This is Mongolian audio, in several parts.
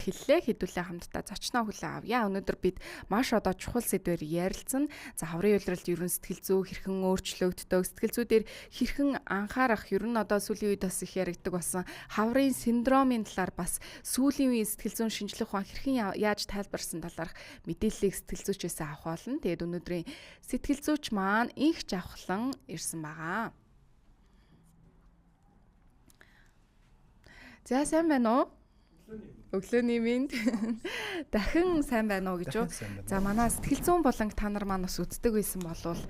хэллээ. Хэдүүлээ хамтдаа зочноо хүлээн авъя. Өнөөдөр бид маш одоо чухал сэдвээр ярилцсан. За хаврын улиралд ерөн сэтгэл зүй хэрхэн өөрчлөгддөг, сэтгэл зүйдээр хэрхэн анхаарах, ер нь одоо сүүлийн үед бас их яригддаг болсон хаврын синдромын талаар бас сүүлийн үеийн сэтгэл зүйн шинжлэх ухаан хэрхэн яаж тайлбарсан талаарх мэдээллийг сэтгэл зүйчээс авах болно. Тэгээд өнөөдрийн сэтгэл зүйч маань инх жавхлан ирсэн байгаа. За сайн байна уу? Өглөөний минь дахин сайн байна уу гэж үү? За манай сэтгэл зүйн болонг та нар маань бас үздэг байсан болвол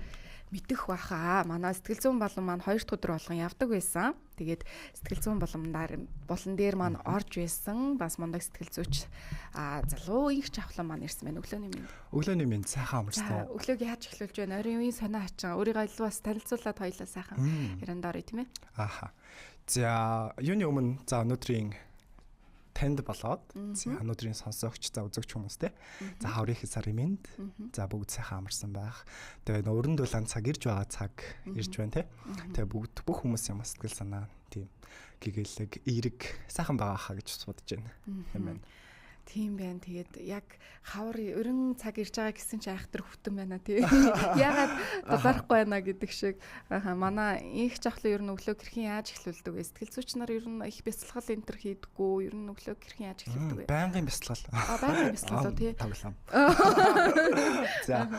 мэдэх баха. Манай сэтгэл зүйн болон маань 2 дахь өдөр болгон явдаг байсан. Тэгээд сэтгэл зүйн болон дээр маань орж байсан. Бас мундаг сэтгэл зүйч залуу инх жавхлан маань ирсэн байна. Өглөөний минь. Өглөөний минь сайхан амарсан уу? Өглөөг яаж эхлүүлж байна? Оройн үеийн сонио хачин. Өөрийгөө илүү бас танилцуулаад хоёлаа сайхан яранд орё тийм ээ. Ааха. За юуны өмнө за өнөөдрийн танд болоод за өнөөдрийн сонсогч за үзэгч хүмүүстэй за хаврын сарын минь за бүгд сайхан амарсан байх. Тэгээ өрөнд дулаан цаг ирж байгаа цаг ирж байна те. Тэгээ бүгд бүх хүмүүсийн сэтгэл санаа тийм гэгээлэг эерэг сайхан байгаа хаа гэж бодож байна. Хэмээн. Тийм байна. Тэгээд яг хавар өрн цаг ирж байгаа гэсэн чи айхтар хөтөн байна тий. Ягаад дулаарахгүй байна гэдэг шиг. Манай инх жавхлан ер нь өглөө хэрхэн яаж эхлүүлдэг вэ? Сэтгэл зүйч нар ер нь их бясалгал энэ төр хийдэггүй. Ер нь өглөө хэрхэн яаж эхлүүлдэг вэ? Байнгын бясалгал. Байнгын бясалгал тий. Тоглоом. За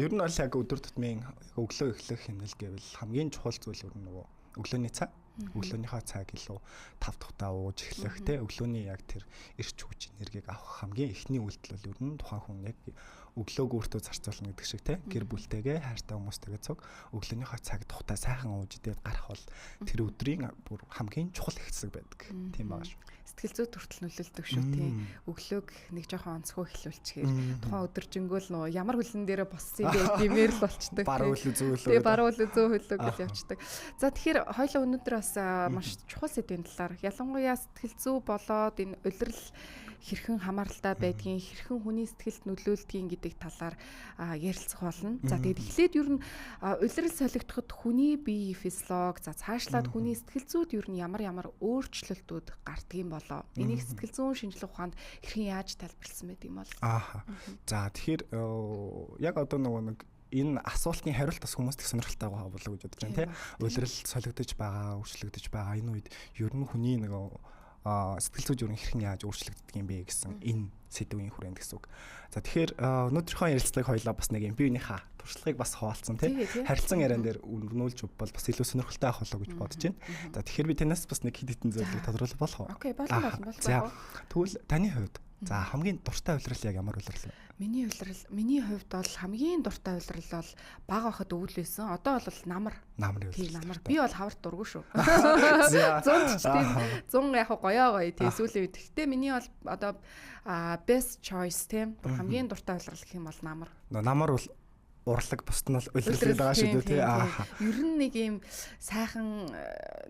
ер нь бол яг өдөр тутмын өглөө эхлэх хэмнэл гэвэл хамгийн чухал зүйл ер нь нөгөө өглөөний цаг. Өглөөнийхөө цаг илүү тав тухтаа ууж эхлэх те өглөөний яг тэр эрч хүч энергийг авах хамгийн эхний үйлдэл бол ер нь тухайн хүн яг өглөөг өөртөө зарцуулна гэдэг шиг те гэр бүлтэйгээ хайртай хүмүүстэйгээ цуг өглөөнийхөө цаг тухтаа сайхан ууж идээд гарах бол тэр өдрийн бүр хамгийн чухал хэсэг байдаг тийм байгаа шүү. Сэтгэл зүйд хүртэл нөлөөлдөг шүү тийм. Өглөөг нэг жоохон онцгой эхлүүлчихээр тухайн өдөржингөө л нөгөө ямар хөлн дээрээ боссон юм бэ гэмээр л болчдөг. Баруун хөлөө зүүн хөлөө. Тэгээ баруун хөлөө зүүн хөлөө гэж явчихдаг. За тэгэхээр хоёлаа өнөөдөр бас маш чухал сэдвийн талаар ялангуяа сэтгэл зүй болоод энэ улирал хэрхэн хамааралтай байдгийг, хэрхэн хүний сэтгэлд нөлөөлдгийг гэдэг талаар ярилцах болно. За тэгээд эхлээд ер нь улирал солигдоход хүний бие физиолог, за цаашлаад хүний сэтгэл зүйд ер нь ямар өөрчлөлтүүд гардгийг болоо. Энийг сэтгэл зүйн шинжлэх ухаанд хэрхэн яаж тайлбарласан байдаг юм бол? Ааха. За тэгэхээр яг одоо нөгөө нэг энэ асуултын хариулт бас хүмүүст их сонирхолтой байгаа болов уу гэж бодож байна тийм. Улирал солигдож байгаа, өөрчлөгдөж байгаа энэ үед ер нь хүний нөгөө сэтгэл зүйн юу хэрхэн яаж өөрчлөгддөг юм бэ гэсэн энэ сэдвийн хүрээнд гэсэн үг. За тэгэхээр өнөөдрийнхөө ярилцлагыг хоёлаа бас нэг юм биенийхээ туршлагыг бас хуваалцсан тийм. Харилцан яриан дээр өрнүүлж бол бас илүү сонирхолтой авах болов гэж бодож байна. За тэгэхээр би танаас бас нэг хэд хэдэн зүйлийг тодруулах болох уу? Окей, болно. За тэгвэл таны хувьд за хамгийн дуртай улирал яг ямар улирал вэ? Миний хувьд бол хамгийн дуртай улирал бол бага байхад өвөл байсан. Одоо бол намар. Тийм намар. Би бол хаварт дургүй шүү. 100 яг гоёо тий сүүлийн үед. Гэхдээ миний бол одоо best choice тийм хамгийн дуртай улирал гэх юм бол намар. Намар бол урлаг бусд нь улирал байгаа шүү дээ тий. Ер нь нэг юм сайхан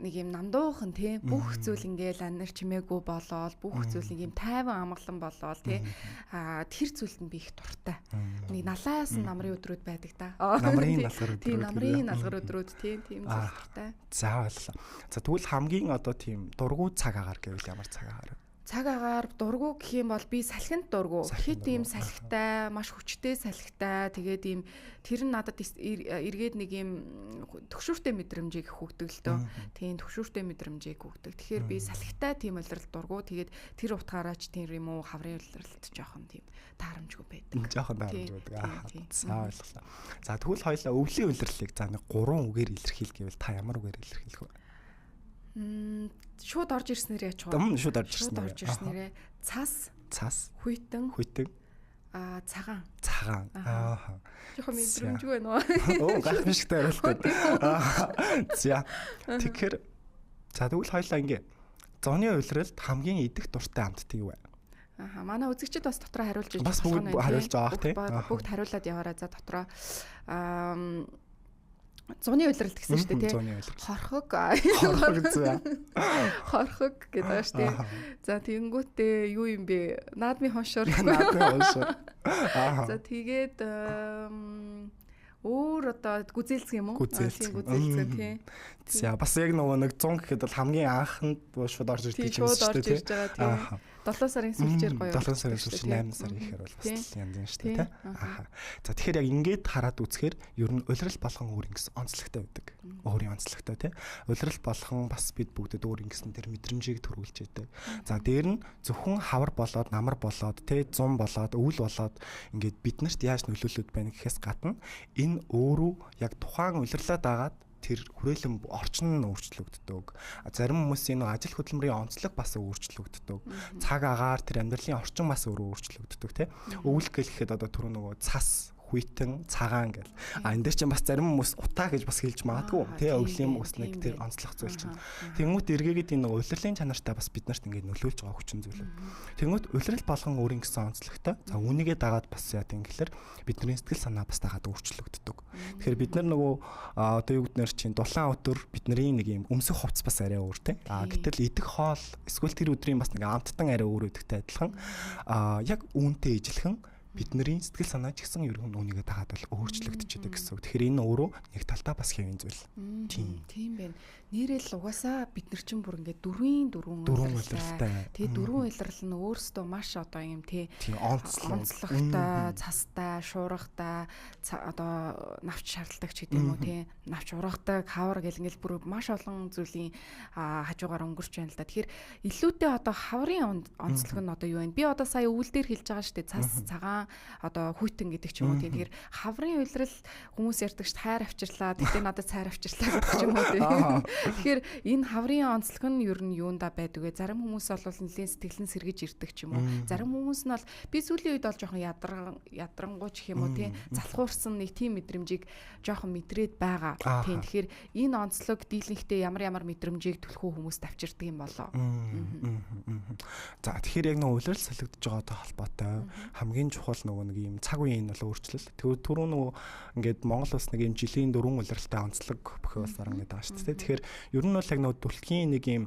нэг юм намдуухан тий бүх зүйл ингээл анир чимээгүй болоод бүх зүйл нэг юм тайван амгалан болоод тий тэр зүйлд нь би их дуртай. Нэг налаас намрын өдрүүд байдаг да. Намрын налгар өдрүүд. Тий намрын налгар өдрүүд тийм зүйл дуртай. За ойлголоо. За тэгвэл хамгийн одоо тийм дургуй цаг агаар гэвэл ямар цаг агаар вэ? Цаг агаар дургу гэх юм бол би салхинд дургу. Хэд ийм салхитай, маш хүчтэй салхитай. Тэгээд ийм тэр нь надад эргээд нэг ийм төгшүүртэй мэдрэмжийг өгдөг л дөө. Тийм төгшүүртэй мэдрэмжийг өгдөг. Тэгэхээр би салхитай тийм улирал дургу. Тэгээд тэр утгаараа ч тийм юм уу хаврын улиралд жоохон тийм таарамжгүй байдаг. Жоохон таарамжгүй байдаг. За ойлголоо. За тэгвэл хоёлаа өвлийн улирлыг за нэг 3 үгээр илэрхийл гэвэл та ямар үгээр илэрхийлэх вэ? Шууд орж ирснээр яач вэ? Шууд орж ирснээр. Цас, хүйтэн, цагаан. Жохоо мэдрэмжгүй байна уу? Гайхамшигтай хариулт. За. Тэгэхээр тэгвэл хоёлаа ингээ зооны улиралд хамгийн идэх дуртай амттыг юу вэ? Манай үзэгчид бас дотроо хариулж байгаа. Бас бүгд хариулж байгаа тийм. Бүгд хариулаад яваарай за дотроо. Зуны улиралд гэсэн шүү дээ тий. Хорхог гэдэг байгаа шүү дээ. За тэгэнгүүтээ юу юм бэ? Наадмын хоншор. За тэгээд өөр одоо гүзээлцэх юм уу? Гүзээлцэх тий. За бас яг нөгөө нэг 100 гэхэд бол хамгийн анхнд шууд орж ирдэг юм шүү дээ тий. 7 сарын сүүлчээр гоё. 7 сарын сүүлчээр 8 сарын ихээр бол бас янз нь шүү дээ. Аха. За тэгэхээр яг ингээд хараад үзэхээр ер нь улирал болгон өөр ингэсэн онцлогтой байдаг. Өөрийн онцлогтой тий. Улирал болгон бас бид бүгдэд өөр ингэсэн тэр мэдрэмжийг төрүүлж яадаг. За дээр нь зөвхөн хавар болоод намар болоод тий зум болоод өвөл болоод ингээд биднэрт яаж нөлөөлөд байна гэхээс гадна энэ өөрөө яг тухайн улирлаа дагаад тэр хүрээлэн орчин нь өөрчлөгддөг. Зарим хүмүүсийн ажил хөдөлмөрийн онцлог бас өөрчлөгддөг. Цаг агаар тэр амьдралын орчин бас өөрөө өөрчлөгддөг тий. Өвөл гэхэд одоо түрүү нөгөө цас хүйтэн цагаан гэл. Энэ дээр чинь бас зарим хүмүүс утаа гэж бас хэлж магадгүй. Тэ өвлийн ус нэг тэр онцлог зүйл чинь. Тэнгүүт эргээгээд энэ улирлын чанартай бас биднэрт ингээд нөлөөлж байгаа хүчин зүйлүүд. Тэнгүүт улирал болгон өөрийн гэсэн онцлогтой. За үүнийгээ дагаад бас яа гэвэл бидний сэтгэл санаа бас дагаад өөрчлөгддөг. Тэгэхээр бид нар нөгөө одоо юу гэднэр чинь дулаан өдөр бидний нэг юм өмсөх хувцас бас арай өөр тэ. Гэтэл идэх хоол эсвэл тэр өдрийн бас нэг амттан арай өөр өдөгтэй адилхан яг үүнтэй ижилхэн бидний сэтгэл санаа ч гэсэн ерөн үүнийгээ дагаад бол өөрчлөгдөж идэг гэсэн. Тэгэхээр энэ өөрөө нэг талдаа бас хэвэн зүйл. Тийм байна. Нэрэл угаасаа бид нар чинь бүр ингээд дөрвөн улиралтай. Тэгээ дөрвөн улирал нь өөрсдөө маш одоо юм тий онцлогтой, цастай, шуургатай, одоо навч шаардлагатай ч гэдэг юм уу тий. Навч ургадаг, хавар гэл ингээд бүр маш олон зүйлийн хажуугаар өнгөрч байна л да. Тэгэхээр илүүтэй одоо хаврын онцлог нь одоо юу вэ? Би одоо сая өвөл дээр хэлж байгаа шүү дээ. Цас, цагаан, одоо хүйтэн гэдэг ч юм уу тий. Тэгэхээр хаврын улирал хүмүүс ярьдаг шүү дээ. Хайр авчирлаа, тэгтээ надад цайр авчирлаа гэдэг ч юм уу тий. Тэгэхээр энэ хаврын онцлог нь ер нь юунда байдаг вэ? Зарим хүмүүс бол нэлийн сэтгэлэн сэргэж ирдэг ч юм уу. Зарим хүмүүс нь бол би сүүлийн үед бол жоохон ядрангуй ч юм уу тий. Залхуурсан нэг тийм мэдрэмжийг жоохон мэдрээд байгаа. Тийм. Тэгэхээр энэ онцлог дийлэнхтэй ямар мэдрэмжийг түлхүү хүмүүс тавчирдаг юм болоо. За тэгэхээр яг нэг улирал солигдож байгаатай холбоотой хамгийн чухал нөгөө нэг юм цаг үеийн бол өөрчлөлт. Түрүү нөгөө ингээд Монгол улс нэг юм жилийн 4 улиралтай онцлог бохиолсоор ингээд байгаа шүү дээ. Тэгэхээр ер нь бол яг нөгөө түлхийн нэг юм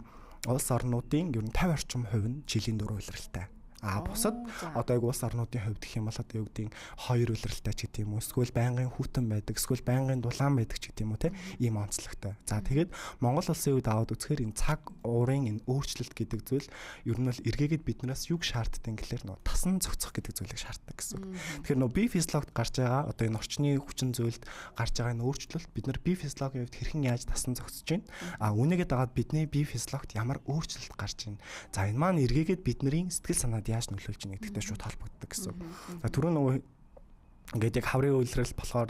улс орнуудын ер нь 50 орчим хувь нь жилийн 4 улиралтай. Бусад одоо яг улс орнуудын хувьд гэх юм бол одоо юу гэдэг нь 2 улиралтай ч гэдэг юм уу, эсвэл байнгын хүйтэн байдаг, эсвэл байнгын дулаан байдаг ч гэдэг юм уу те ийм онцлогтой. За тэгээд Монгол улсын үед аваад үзэхээр энэ цаг уурын энэ өөрчлөлт гэдэг зүйл ер нь бол эргээгээд биднээс юг шаарддаг гэхэлэр нөө тасан зохицох гэдэг зүйлийг шаарддаг гэсэн. Тэгэхээр нөө бие физиологид гарч байгаа одоо энэ орчны хүчин зүйлд гарч байгаа энэ өөрчлөлт бид нар бие физиологийн хувьд хэрхэн яаж тасан зохицож байна? Үүнийгээ дагаад бидний бие физиологид ямар өөрчлөлт гарч байна? За энэ маань эргээгээд бидний сэтгэл санаад яаж нөлөөлж байгаа гэдэгтэй шууд холбогддог гэсэн. За түрүү нөгөө ингээд яг хаврын улирал болохоор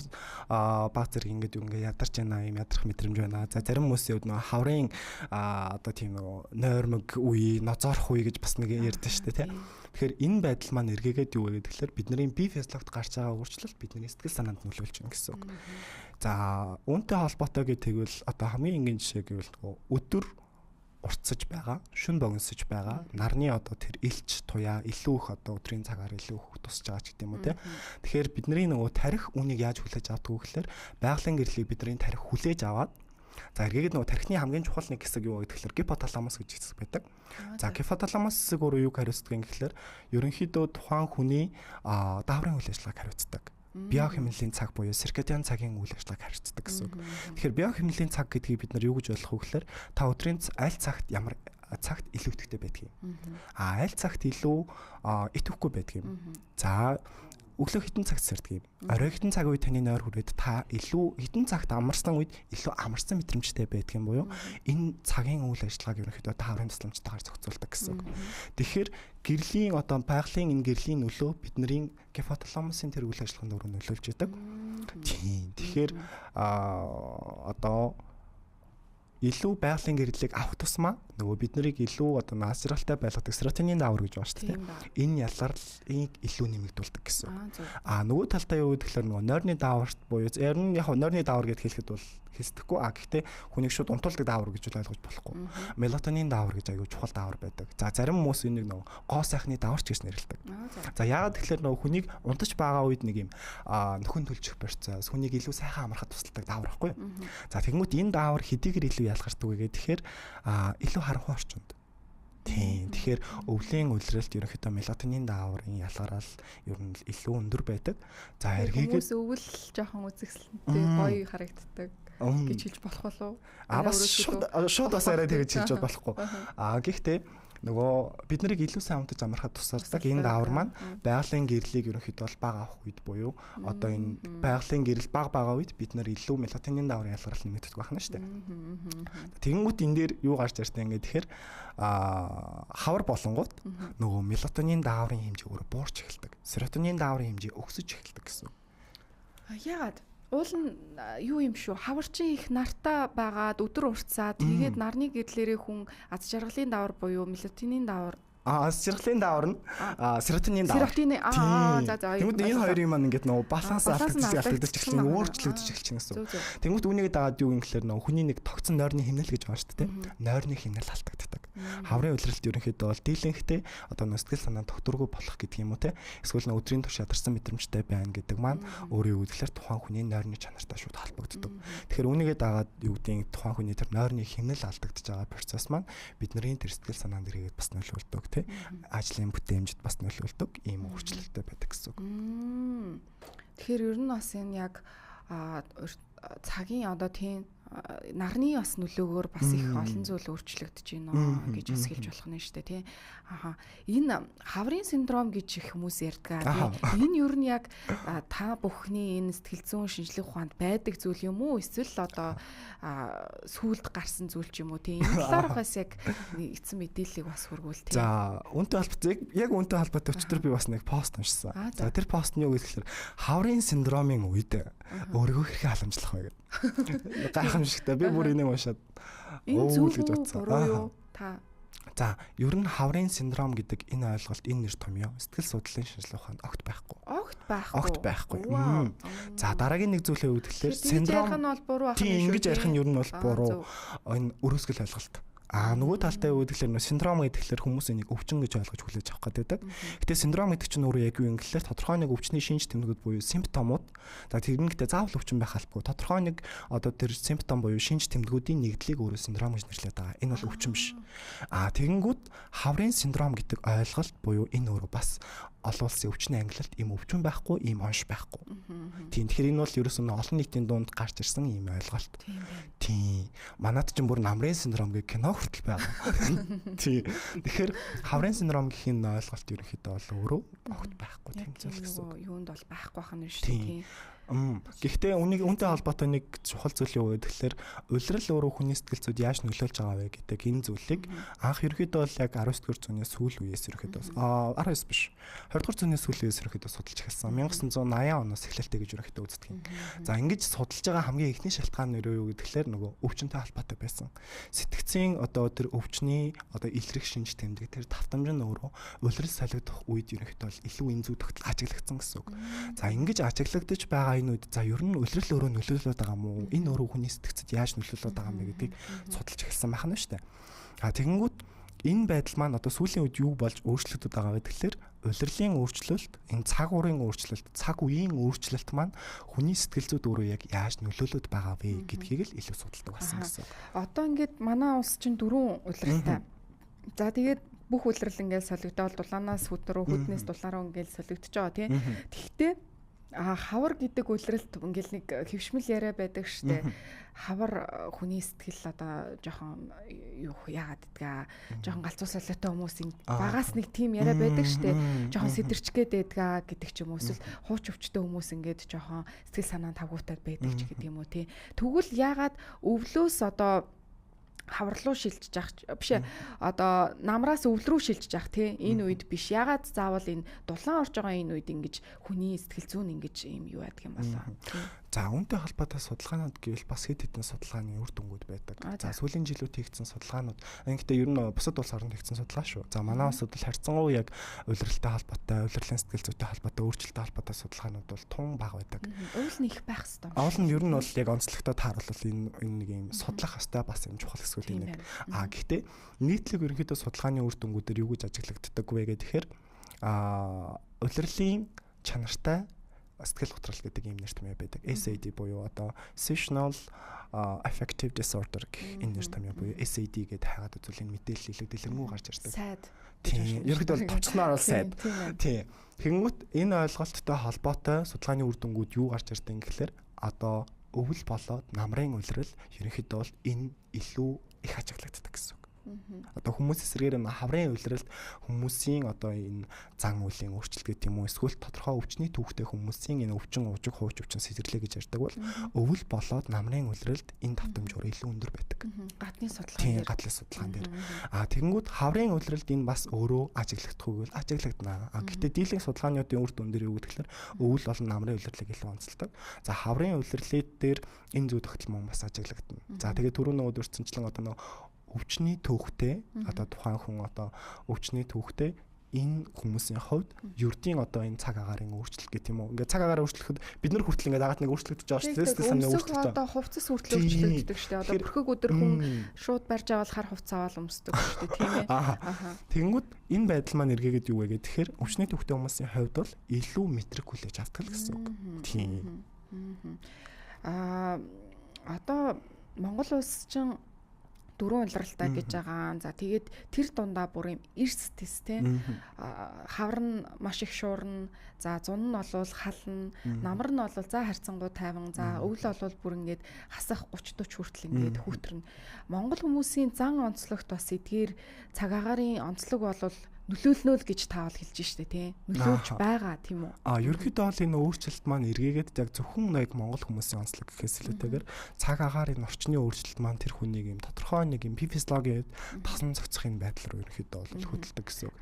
баг зэрэг ингээд ингээ ядарч байна, юм ядрах мэдрэмж байна. За зарим хүмүүсийн хувьд нөгөө хаврын одоо тийм нөгөө нойрмог үе, ноцоорох үе гэж бас нэг ярьдэн шүү дээ, тийм. Тэгэхээр энэ байдал маань эргээгээд юу вэ гэхээр бидний бие физиологид гарч байгаа өөрчлөлт бидний сэтгэл санаанд нөлөөлж байна гэсэн үг. За үүнтэй холбоотой гэвэл одоо хамгийн энгийн жишээ гэвэл өдөр уртсаж байгаа, шүн богиносж байгаа, нарны одоо тэр илч туяа илүү их одоо өдрийн цагаар илүү их тусаж байгаа ч гэдэг юм уу те. Тэгэхээр бидний нөгөө тарих үнийг яаж хүлээж авдаг вэ гэхээр байгалийн гэрлийг бидний тарих хүлээж аваад за эргээд нөгөө тархины хамгийн чухал нэг хэсэг юу гэдэг гэхээр гипоталамус гэж хэсэг байдаг. За гипоталамус хэсэг өөрөө юг хариуцдаг юм гэхээр ерөнхийдөө тухайн хүний дааврын үйл ажиллагааг хариуцдаг. Биохимикийн цаг буюу циркадиан цагийн үйл ажиллагааг харьцдаг гэсэн үг. Тэгэхээр биохимикийн цаг гэдгийг бид нар юу гэж ойлгох вэ гэхээр та өдрийн аль цагт ямар цагт илүү идэвхтэй байдаг юм. Аль цагт илүү идэвхгүй байдаг юм. За өглөө хитэн цагт сэрдэг юм. Орой хитэн цаг үед таны нойр хүрээд та илүү хитэн цагт амарсан үед илүү амарсан мэдрэмжтэй байдаг юм буюу энэ цагийн үйл ажиллагааг ерөнхийдөө дааврын тусламжтайгаар зохицуулдаг гэсэн үг. Тэгэхээр гэрлийн одоо байгалийн энэ гэрлийн нөлөө бидний гипоталамусын тэр үйл ажиллагаанд өөрөө нөлөөлж идэг. Тийм. Тэгэхээр одоо илүү байгалийн гэрлийг авах тусмаа нөгөө бид нарыг илүү одоо насралтай байлгадаг серотонин даавар гэж байна шүү дээ. Энэ ялгарлыг илүү нэмэгдүүлдэг гэсэн. Нөгөө талдаа юу гэхээр нөгөө нойрны дааварт буюу яг нойрны даавар гэж хэлэхэд бол хэлсдэхгүй. Гэхдээ хүнийг шууд унтуулдаг даавар гэж ойлгож болохгүй. Мелатонин даавар гэж аягүй чухал даавар байдаг. За зарим хүмүүс энийг нөгөө гоо сайхны дааварч гэж нэрлэдэг. За яагаад тэгэхээр нөгөө хүнийг унтаж байгаа үед нэг юм нөхөн төлчих процесс хүнийг илүү сайхан амархад тусалдаг даавар байхгүй. За тэгмүүд энэ даавар хэдийгээр илүү ялгардаг вэ гэхээр илүү харанхуй орчинд. Тийм. Тэгэхээр өвлийн улиралт ерөнхийдөө мелатонин дааврын ялгараал ер нь илүү өндөр байдаг. За эргээгээд хүмүүс өвөл жоохон үзэсгэлэнтэй гоё харагддаг гэж хэлж болох болов уу? Бас шууд бас арай тэгж хэлж болохгүй. Гэхдээ нөгөө бид нарыг илүү сайн унтаж амархад тусалдаг энэ даавар маань байгалийн гэрлийг ерөнхийдөө бол бага авах үед буюу одоо энэ байгалийн гэрэл бага үед бид нар илүү мелатонин дааврын ялгарл нэмэгдэх байна шүү дээ. Тэгэнгүүт энэ дээр юу гарч ирсэн ингээд тэгэхээр хавар болонгууд нөгөө мелатонин дааврын хэмжээ өөрөө буурч эхэлдэг. Серотонин дааврын хэмжээ өксөж эхэлдэг гэсэн. Яагаад? Уул нь юу юм шүү. Хаварчин их нартай байгаад өдөр уртсаа тэгээд нарны гэрлэрээ хүн аз жаргалын даавар буюу мелатонин даавар аз жаргалын даавар нь серотонин даавар. Тэгмэд энэ хоёрын маань ингээд нөгөө баланс алдагдаж эхэлж өөрчлөгдөж эхэлж байна гэсэн. Тэгмэд үүнийг дагаад юу юм гэхээр нөгөө хүний нэг тогтсон нойрны хэмнэл гэж байна шүү дээ. Нойрны хэмнэл алдагддаг. Хаврын улиралд ерөнхийдөө бол дийлэнхтэй одоо сэтгэл санаа тогтворгүй болох гэдэг юм уу те. Эсвэл өдрийн турш ядарсан мэдрэмжтэй байна гэдэг маань өөрөө юу гэхээр тухайн хүний нойрны чанартай шууд холбогддог. Тэгэхээр үүнийгээ дагаад юу гэдгийг тухайн хүний тэр нойрны хэмнэл алдагдаж байгаа процесс маань бидний тэр сэтгэл санаанд ирээд бас нөлөөлдөг те. Ажлын бүтээмжид бас нөлөөлдөг ийм өөрчлөлттэй байдаг гэсэн үг. Тэгэхээр ер нь бас энэ яг цагийн одоо тийм нарны бас нөлөөгөөр бас их олон зүйл өөрчлөгдөж байна гэж бас хэлж болох нь шүү дээ тий. Энэ хаврын синдром гэж их хүмүүс ярьдаг. Энэ ер нь яг та бүхний энэ сэтгэл зүйн шинжилгээ ухаанд байдаг зүйл юм уу? Эсвэл одоо сүүлд гарсан зүйл ч юм уу тий. Энэ талаарх бас яг эцэн мэдээллийг бас хургуул тий. За үүнтэй холбоотой яг үүнтэй холбоотой өчтөр би бас нэг пост уншсан. За тэр пост нь юу гэхээр хаврын синдромын үед өөрийгөө хэрхэн халамжлах вэ гэдэг. Гайхамшигтай. Би бүр энийг уншаад энэ гэж бодсон. За, ер нь хаврын синдром гэдэг энэ ойлголт энэ нэр томьёо сэтгэл судлалын шинжилгээ ухаанд огт байхгүй. Огт байхгүй. За, дараагийн нэг зүйлээ үүдгэлээр синдром нь бол буруу ах юм шүү. Ингэж ярих нь ер нь бол буруу. Энэ өрөөсгөл ойлголт. Нөгөө талтай үүдгэлэр синдром гэдгээр хүмүүс энийг өвчин гэж ойлгож хүлээж авах гэдэг. Гэтэ синдром гэдэг чинь өөрөө яг юу юм гэхэлэр тодорхой нэг өвчний шинж тэмдгүүд буюу симптомууд. За тэрнийхтэй заавал өвчин байх албагүй. Тодорхой нэг одоо тэр симптом буюу шинж тэмдгүүдийн нэгдлийг өөрөө синдром гэж нэрлэдэг байгаа. Энэ бол өвчин биш. Тэгэнгүүт хаврын синдром гэдэг ойлголт буюу энэ өөрөө бас олон улсын өвчний ангилалт ийм өвчин байхгүй, ийм онш байхгүй. Тийм. Тэгэхээр энэ бол ерөөсөө олон нийтийн дунд гарч ирсэн ийм ойлголт. Тийм. Манайд ч бүр намрын синдром гэх кино хүртэл байгаа. Тийм. Тэгэхээр хаврын синдром гэх энэ ойлголт ерөнхийдөө бол өөрөө огт байхгүй тийм зүйл гэсэн. Юунд бол байхгүй байх нь шүү дээ. Тийм. Гэхдээ үүнтэй холбоотой нэг чухал зүйл юу вэ гэхээр улирал өөрөө хүний сэтгэл зүйд яаж нөлөөлж байгаа вэ гэдэг энэ зүйлийг анх ерөөхдөө бол яг 19-р зууны сүүл үеэс ерөөхдөө 19 биш 20-р зууны сүүл үеэс ерөөхдөө судалж эхэлсэн. 1980 оноос эхлэлтэй гэж ерөөхдөө үздэг юм. За ингэж судалж байгаа хамгийн ихний шалтгаан нь юу гэхээр нөгөө өвчнөд холбоотой байсан. Сэтгцийн одоо тэр өвчний одоо илрэх шинж тэмдэг тэр давтамж нь өөрөө улирал солигдох үед ерөөхдөө илүү энэ зүй тогтол ажиглагдсан гэсэн үг. За ингэж ажиглагдаж байгаа энэ үед за ер нь улирал өөрөө нөлөөлөд байгаа мó энэ өөрөө хүний сэтгцэд яаж нөлөөлөд байгаа юм бэ гэдгийг судалж эхэлсэн байна шүү дээ. Тэгэнгүүт энэ байдал маань одоо сүүлийн үед юу болж өөрчлөгдөд байгаа вэ гэхээр улирлын өөрчлөлт энэ цаг уурын өөрчлөлт цаг үеийн өөрчлөлт маань хүний сэтгэл зүйд өөрөө яг яаж нөлөөлөд байгаа вэ гэдгийг л илүү судалдаг болсон гэсэн. Одоо ингээд манай улс чинь 4 улиралтай. За тэгээд бүх улирал ингээд солигдоод дулаанаас хөдрөө хөднөөс дулаараа ингээд солигдож байгаа тийм. Тэгэхдээ хавар гэдэг улиралд ингээл нэг хөвшмөл яриа байдаг штэ. Хавар хүний сэтгэл одоо жоохон юу яагаад гэдгээ жоохон галзуу солиотой хүмүүс багаас нэг тийм яриа байдаг штэ. Жоохон сэтэрчгээд байдгаа гэдэг ч юм уу эсвэл хууч өвчтэй хүмүүс ингээд жоохон сэтгэл санаа тавгуутаад байдаг ч гэдэг юм уу тий. Тэгвэл яагаад өвлөөс одоо хавар руу шилжиж явах биш одоо намраас өвл рүү шилжиж явах тий энэ үед биш ягаад заавал энэ дулаан орж байгаа энэ үед ингэж хүний сэтгэл зүйн ингэж юм юу яадаг юм болоо. За үүнтэй холбоотой судалгаанууд гэвэл бас хэд хэдэн судалгааны үр дүнгууд байдаг. За сүүлийн жилүүд хийгдсэн судалгаанууд ингээд ер нь бусад улс орнд хийгдсэн судалгаа шүү. За манай улсад бол харьцангуй яг улиралтай холбоотой, улирлын сэтгэл зүйтэй холбоотой, өөрчлөлттэй холбоотой судалгаанууд бол тун бага байдаг. Уул нь их байх хэвээр. Уул нь ер нь бол яг онцлогтой тааруулбал энэ нэг юм судлах хэвээр бас юм чухал хэсгүүд нэг. Гэхдээ нийтлэг ерөнхийдөө судалгааны үр дүнгуудээр юу гэж ажиглагддаг вэ гэхээр улирлын чанартай сэтгэл готрол гэдэг юм нэр томьёо байдаг. SAD буюу одоо Seasonal Affective Disorder гэх энэ нэр томьёо буюу SAD гэдэг хайгаад үзүүл энэ мэдээлэл илүү дэлгэрэнгүй гарч ирдэг. Сайд. Тийм. Ерөнхийдөө бол товчноор бол сайд. Тийм. Тэгэнгүүт энэ ойлголттой холбоотой судалгааны үр дүнгууд юу гарч ирдэг гэхээр одоо өвөл болоод намрын улирал ерөнхийдөө бол энэ илүү их ажиглагддаг гэсэн үг. Одоо хүмүүс эсрэгээр хаврын үйлрэлд хүмүүсийн одоо энэ зан үйлийн өөрчлөлт гэдэг юм уу эсвэл тодорхой өвчний түүхтэй хүмүүсийн энэ өвчин уужиг хууч өвчин сэтэрлээ гэж ярьдаг бол өвөл болоод намрын үйлрэлд энэ давтамжуур илүү өндөр байдаг. Гадны судалгаан дээр. Гадны судалгаан дээр. Тэгэнгүүт хаврын үйлрэлд энэ бас өөрөө ажиглагдахгүй бол ажиглагдана. Гэхдээ дийлэнх судалгаануудын үр дүн дээр юу гэхээр өвөл болон намрын үйлрэлийг илүү онцолдог. За хаврын үйлрэлүүд дээр энэ зүй тогтол мөн бас ажиглагдана. За тэгээд түрүү нөгөө дурдсанчлан одоо нөгөө өвчний түүхтэй одоо тухайн хүн одоо өвчний түүхтэй энэ хүмүүсийн хувьд ердийн одоо энэ цаг агаарын өөрчлөлт гэх юм уу. Ингээд цаг агаараа өөрчлөхөд бид нар хүртэл ингээд агаад нэг өөрчлөгдөж байгаа шүү дээ. Стресс самны өөрчлөлт. Одоо хувцас хүртэл өөрчлөгддөг шүү дээ. Одоо бүрхэг өдөр хүн шууд барьж аваад хар хувцас аваад өмсдөг шүү дээ, тийм ээ. Тэгэнгүүт энэ байдал маань эргээгээд юу вэ гэхээр өвчний түүхтэй хүмүүсийн хувьд бол илүү мэдрэг хүлээж авдаг гэсэн үг. Тийм. Одоо Монгол улс чинь дөрвөн улиралтай гэж байгаа. За тэгээд тэр дундаа бүр юм эрс тест те. Хавар нь маш их шуурна. За зун нь олвол хална. Намар нь олвол за харьцангуй тайван. За өвөл олвол бүр ингээд хасах 30 40 хүртэл ингээд хүүтрэн. Монгол хүмүүсийн зан онцлогт бас эдгээр цаг агаарын онцлог болвол нөлөөлнө гэж таавал хэлж штэ тий. Нөлөөлж байгаа тийм үү? Ерөнхийдөө бол энэ өөрчлөлт маань эргээгээд яг зөвхөн нэг монгол хүмүүсийн онцлог гэхээс илүүтэйгээр цаг агаарын орчны өөрчлөлт маань тэр хүнийг юм тодорхой нэг юм физиологийн тасан зохицохын байдал руу ерөнхийдөө бол хөдөлдөг гэсэн үг.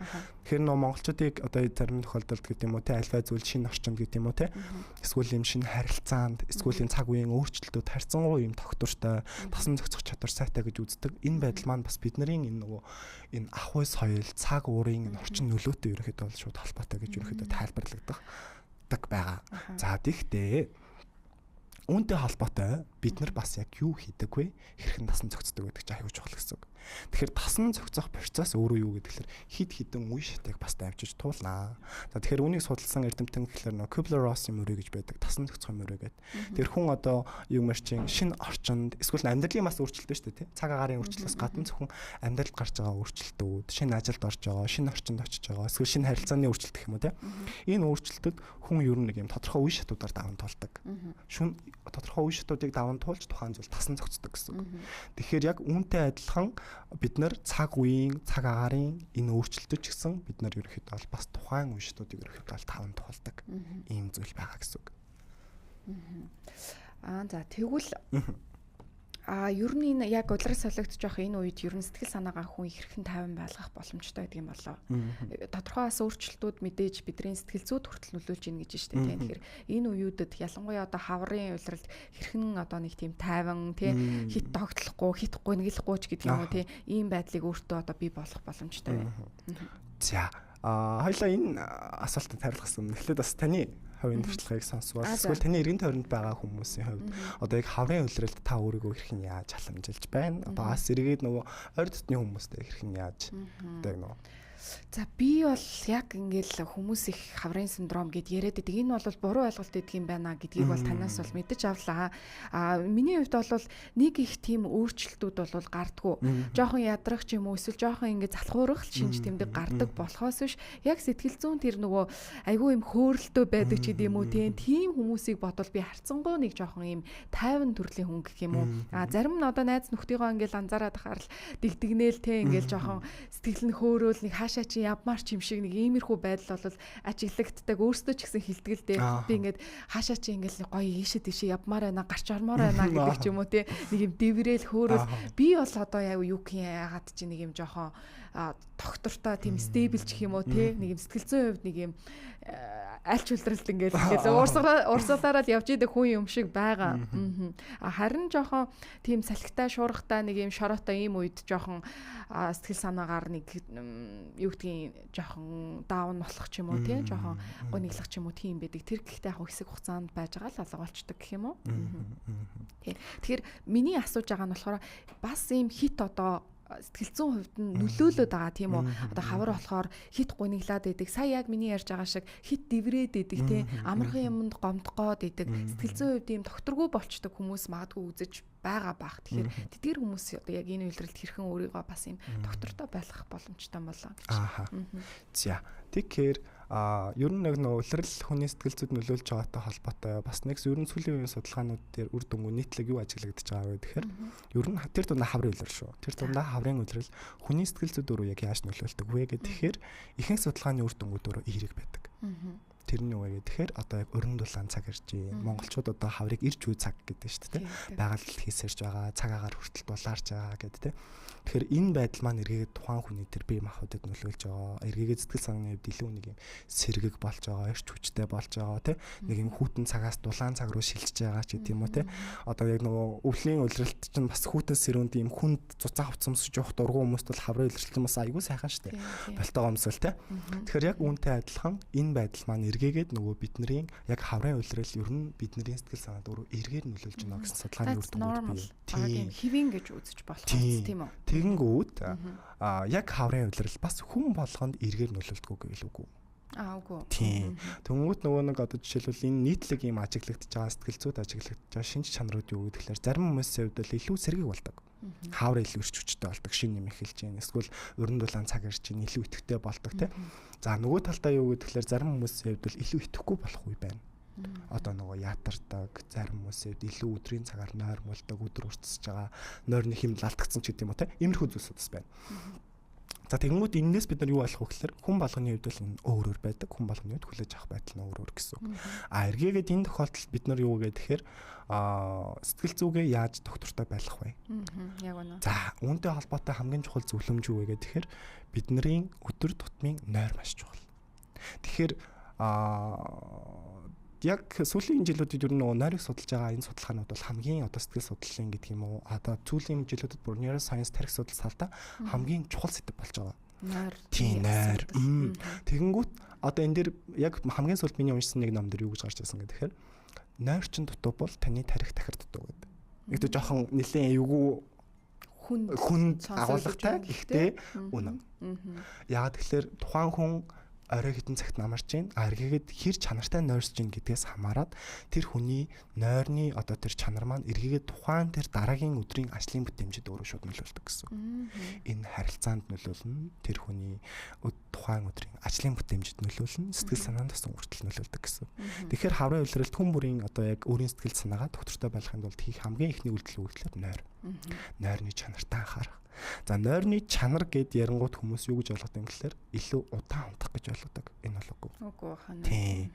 Тэгэхээр нөө монголчуудыг одоо зарим тохиолдолд гэдэг юм уу тий альва зүйл шинэ орчинд гэдэг юм уу тий эсвэл юм шинэ харилцаанд эсвэл энэ цаг үеийн өөрчлөлтүүд харьцангуй юм тогтвортой тасан зохицох чадвар сайтай гэж үздэг. Энэ байдал маань бас бидний энэ нөгөө энэ ахуй соёл цаг уурын орчин нөлөөтэй ерөнхийдөө бол шууд холбоотой гэж ерөнхийдөө тайлбарлагддаг байгаа. За тэгтээ үүнтэй холбоотой бид нар бас яг юу хийдэг вэ? Хэрхэн тасан зохицдог гэдэг чинь аюул чухал гэсэн үг. Тэгэхээр тасан зохицох процесс өөрөө юу гэдэг вэ? Хид хідэн үе шатыг бас давжиж туулнаа. За тэгэхээр үүнийг судалсан эрдэмтэн гэхэлэр нөө Kübler-Ross мөрөө гэж байдаг. Тасан зохицох мөрөө гэдэг. Тэр хүн одоо юу мэрчин шинэ орчинд эсвэл амьдралын бас өөрчлөлтөө шүү дээ тий. Цаг агаарын өөрчлөлтөөс гадна зөвхөн амьдралд гарч байгаа өөрчлөлтүүд, шинэ ажилд орж байгаа, шинэ орчинд очиж байгаа, эсвэл шинэ харилцааны өөрчлөлт гэх юм уу тий. Энэ өөрчлөлтөд хүн ер нь нэг юм тодорхой үе шатуудаар даван туулдаг. Шүн тодорхой үе шатуудыг даван туулж тухайн зүйл тасан зохицдог гэсэн үг. Тэгэхээр яг үүнтэй адилхан бид нар цаг үеийн цаг агаарын энэ өөрчлөлтөд ч гэсэн бид нар ерөнхийдөө бол бас тухайн үе шатуудыг ерөнхийдөө бол таван туулдаг ийм зүйл байгаа гэсэн үг. За тэгвэл ер нь энэ яг улирал солигдож явах энэ үед ер нь сэтгэл санаагаа хүн хэрхэн тайван байлгах боломжтой гэдэг юм болоо. Тодорхой бас өөрчлөлтүүд мэдээж бидний сэтгэл зүйд хүртэл нөлөөлж ийн гэж штэ тийм. Тэгэхээр энэ үеүүдэд ялангуяа одоо хаврын улиралд хэрхэн одоо нэг тийм тайван тийм хит тогтлохгүй, хит гонглохгүй ч гэдэг юм уу тийм ийм байдлыг өөртөө одоо бий болгох боломжтой байна. За хоёлаа энэ асуултанд хариулах юм. Эхлээд бас таны хувийн туршлагыг сонсвол эсвэл таны эргэн тойронд байгаа хүмүүсийн хувьд одоо яг хаврын улиралд та өөрийгөө хэрхэн яаж халамжилж байна? Одоо бас эргээд нөгөө ойр дотны хүмүүстэй хэрхэн яаж гэдэг нөгөө. За би бол яг ингээл хүмүүс их хаврын синдром гэд яриад байдаг. Энэ бол буруу ойлголт өгдөг юм байна гэдгийг бол танаас бол мэдэж авлаа. Миний хувьд бол нэг их тийм өөрчлөлтүүд бол гардггүй. Жохон ядрах ч юм уу эсвэл жохон ингээд залхуурах шинж тэмдэг гардаг болохоос биш яг сэтгэл зүйн тэр нөгөө айгүй юм хөөрөлтөө байдаг ч гэдэм үү тийм хүмүүсийг бодвол би харцангуй нэг жохон юм тайван төрлийн хүн гэх юм уу. Зарим нь одоо найз нөхдийгөө ингээд анзаараад ахаар л дэгдэгнээл ингээл жохон сэтгэл нь хөөрөөл нэг хаашаа чи явмаар ч юм шиг нэг иймэрхүү байдал бол ажиглагддаг өөрсдөө ч гэсэн хилдэг л дээ. Би ингээд хаашаа чи ингээл гоё ийшээ тийшээ явмаар байна гарч ормоор байна гэдэг ч юм уу те нэг юм дэврээл хөөрөл би бол одоо яг юу гэх юм яагаад чи нэг юм жоохон доктортой тийм стейбл ч юм уу те нэг юм сэтгэл зүйн хувьд нэг юм альч үлрэлт ингээд урсгалаараа л явж идэг хүн юм шиг байгаа. Харин жоохон тийм салхитай шуургатай нэг юм шороотой ийм үед жоохон сэтгэл санаагаар нэг юу гэдгийг жоохон даун болох ч юм уу тий жоохон гониглах ч юм уу тийм байдаг. Тэр гэхдээ яг хэсэг хугацаанд байж байгаа л алга болчдөг гэх юм уу. Тий. Тэгэхээр миний асууж байгаа нь болохоор бас ийм хит одоо сэтгэл зүйн хувьд нь нөлөөлөд байгаа тийм үү. Одоо хавар болохоор хит гуниглаад байдаг. Сая яг миний ярьж байгаа шиг хит дэврээд байдаг тийм амархан юмд гомдгоод байдаг. Сэтгэл зүйн хувьд ийм докторгүй болчдөг хүмүүс магадгүй үзэж байгаа бах. Тэгэхээр тэдгээр хүмүүс одоо яг энэ үйлрэлд хэрхэн өөрийгөө бас ийм доктортой байлгах боломжтой болоо гэж. За тэгэхээр Ер нь нэг улирал хүний сэтгэл зүйд нөлөөлж байгаатай холбоотой бас нэг ер нь сүүлийн үеийн судалгаанууд дээр үр дүнгүй нийтлэг юу ажиглагдаж байгаа вэ гэхээр ер нь тэр дундаа хаврын улирал шүү. Тэр дундаа хаврын улирал хүний сэтгэл зүйд өөрөө яг яаж нөлөөлдөг вэ гэхээр ихэнх судалгааны үр дүнгууд өөрөө эерэг байдаг. Тэр нь юу вэ гэхээр одоо яг өрн дулаан цаг ирж байна. Монголчууд одоо хаврыг ирж үе цаг гэдэг шүү дээ. Байгаль дэлхийс ирж байгаа, цагаагаар хүртэл дулаарч байгаа гэдэг тийм. Тэгэхээр энэ байдал маань эргээгээд тухайн хүний тэр бие махбодыг нөлөөлж байгаа. Эргээгээд сэтгэл санааны хувьд илүү нэг юм сэргэг болж байгаа, эрч хүчтэй болж байгаа тийм. Нэг юм хүүтэн цагаас дулаан цаг руу шилжиж байгаа ч гэдэг юм уу тийм. Одоо яг нөгөө өвлийн улиралт чинь бас хүүтэн сэрүүнд юм хүнд цуцаа хувцамсж явах дургуун хүмүүст бол хаврын улиралт нь бас айгүй сайхан шүү дээ. Болтойгоо өмсөл тийм. Тэгэхээр яг үүнтэй адилхан энэ байдал маань эргээгээд нөгөө бидний яг хаврын улирал ер нь бидний сэтгэл санаанд өөрөө эргээр нөлөөлж байна гэсэн судалгааны үр дүнүүд бий. Тийм хэвэн гэж үзэж болох тийм үү? Тэгэнгүүт яг хаврын улирал бас хүн болгонд эргээр нөлөөлдөг гэлээгүй. Үгүй. Тийм. Тэнгүүт нөгөө нэг одоо жишээлбэл энэ нийтлэг юм ажиглагдж байгаа сэтгэл зүйд ажиглагдж байгаа шинж чанарууд юу гэхээр зарим хүмүүсийн хувьд л илүү сэргийг болдог. Хавар илүү ирч хүчтэй болдог, шин юм эхэлж байна. Эсвэл өрн дулаан цаг ирж байна, илүү итгэвтэй болдог тийм. За нөгөө талдаа юу гэхээр зарим хүмүүсийн хувьд л илүү итгэхгүй болох үе байна. Одоо нөгөө ятардаг, зарим хүмүүсийн хувьд илүү өдрийн цагаар нойр мулдаг, өдөр уртсаж байгаа, нойрны хэмнэл алдагдсан ч гэдэг юм уу тийм. Иймэрхүү зүйлсүүд бас байна. За тэгэнгүүт энэс бид нар юу болох вэ гэхээр хүн болгоны хувьд бол өөр өөр байдаг. Хүн болгоны хувьд хүлээж авах байдал нь өөр өөр гэсэн. Эргээгээд энэ тохиолдолд бид нар юу гэхээр сэтгэл зүгээ яаж доктортой байлгах вэ? Яг үнэ. За үүнтэй холбоотой хамгийн чухал зөвлөмж юу вэ гэхээр бидний өдөр тутмын нойр маш чухал. Тэгэхээр яг сүүлийн жилүүдэд ер нь нойрыг судалж байгаа энэ судалгаанууд бол хамгийн одоо сэтгэл судлалын гэдэг юм уу одоо сүүлийн жилүүдэд бүр neuroscience тарих судал салдаа хамгийн чухал сэдв болж байгаа. Нойр. Тийм нойр. Тэгэнгүүт одоо энэ дэр яг хамгийн сүүлд миний уншсан нэг ном дэр юу гэж гарч ирсэн гэхээр нойр чин дутуу бол таны тарих дахир дутуу гэдэг. Нэг тэ жоохон нэлээд эвгүй хүн агуулгатай гэхдээ үнэн. Яагаад тэгэхээр тухайн хүн орой хитэн цагт намарч гин эргээгээд хэр чанартай нойрсож гин гэдгээс хамаарат тэр хүний нойрны одоо тэр чанар маань эргээгээд тухайн тэр дараагийн өдрийн ажлын бүтэмжид өөрөө шууд нөлөөлдөг гэсэн. Энэ харилцаанд нөлөөлнө, тэр хүний тухайн өдрийн ажлын бүтэмжид нөлөөлнө, сэтгэл санаанд бас хүртэл нөлөөлдөг гэсэн. Тэгэхээр хаврын улиралд хүн бүрийн одоо яг өөрийн сэтгэл санаагаа доктортой байлгахын тулд хийх хамгийн ихний үйлдэл өгөхлөөр нойр. Нойрны чанартаа анхаарах. За нойрны чанар гэд ярангууд хүмүүс юу гэж ойлгодог юм гэхээр илүү удаан унтах гэж ойлгодог. Энэ бол үгүй. Үгүй хана. Тийм.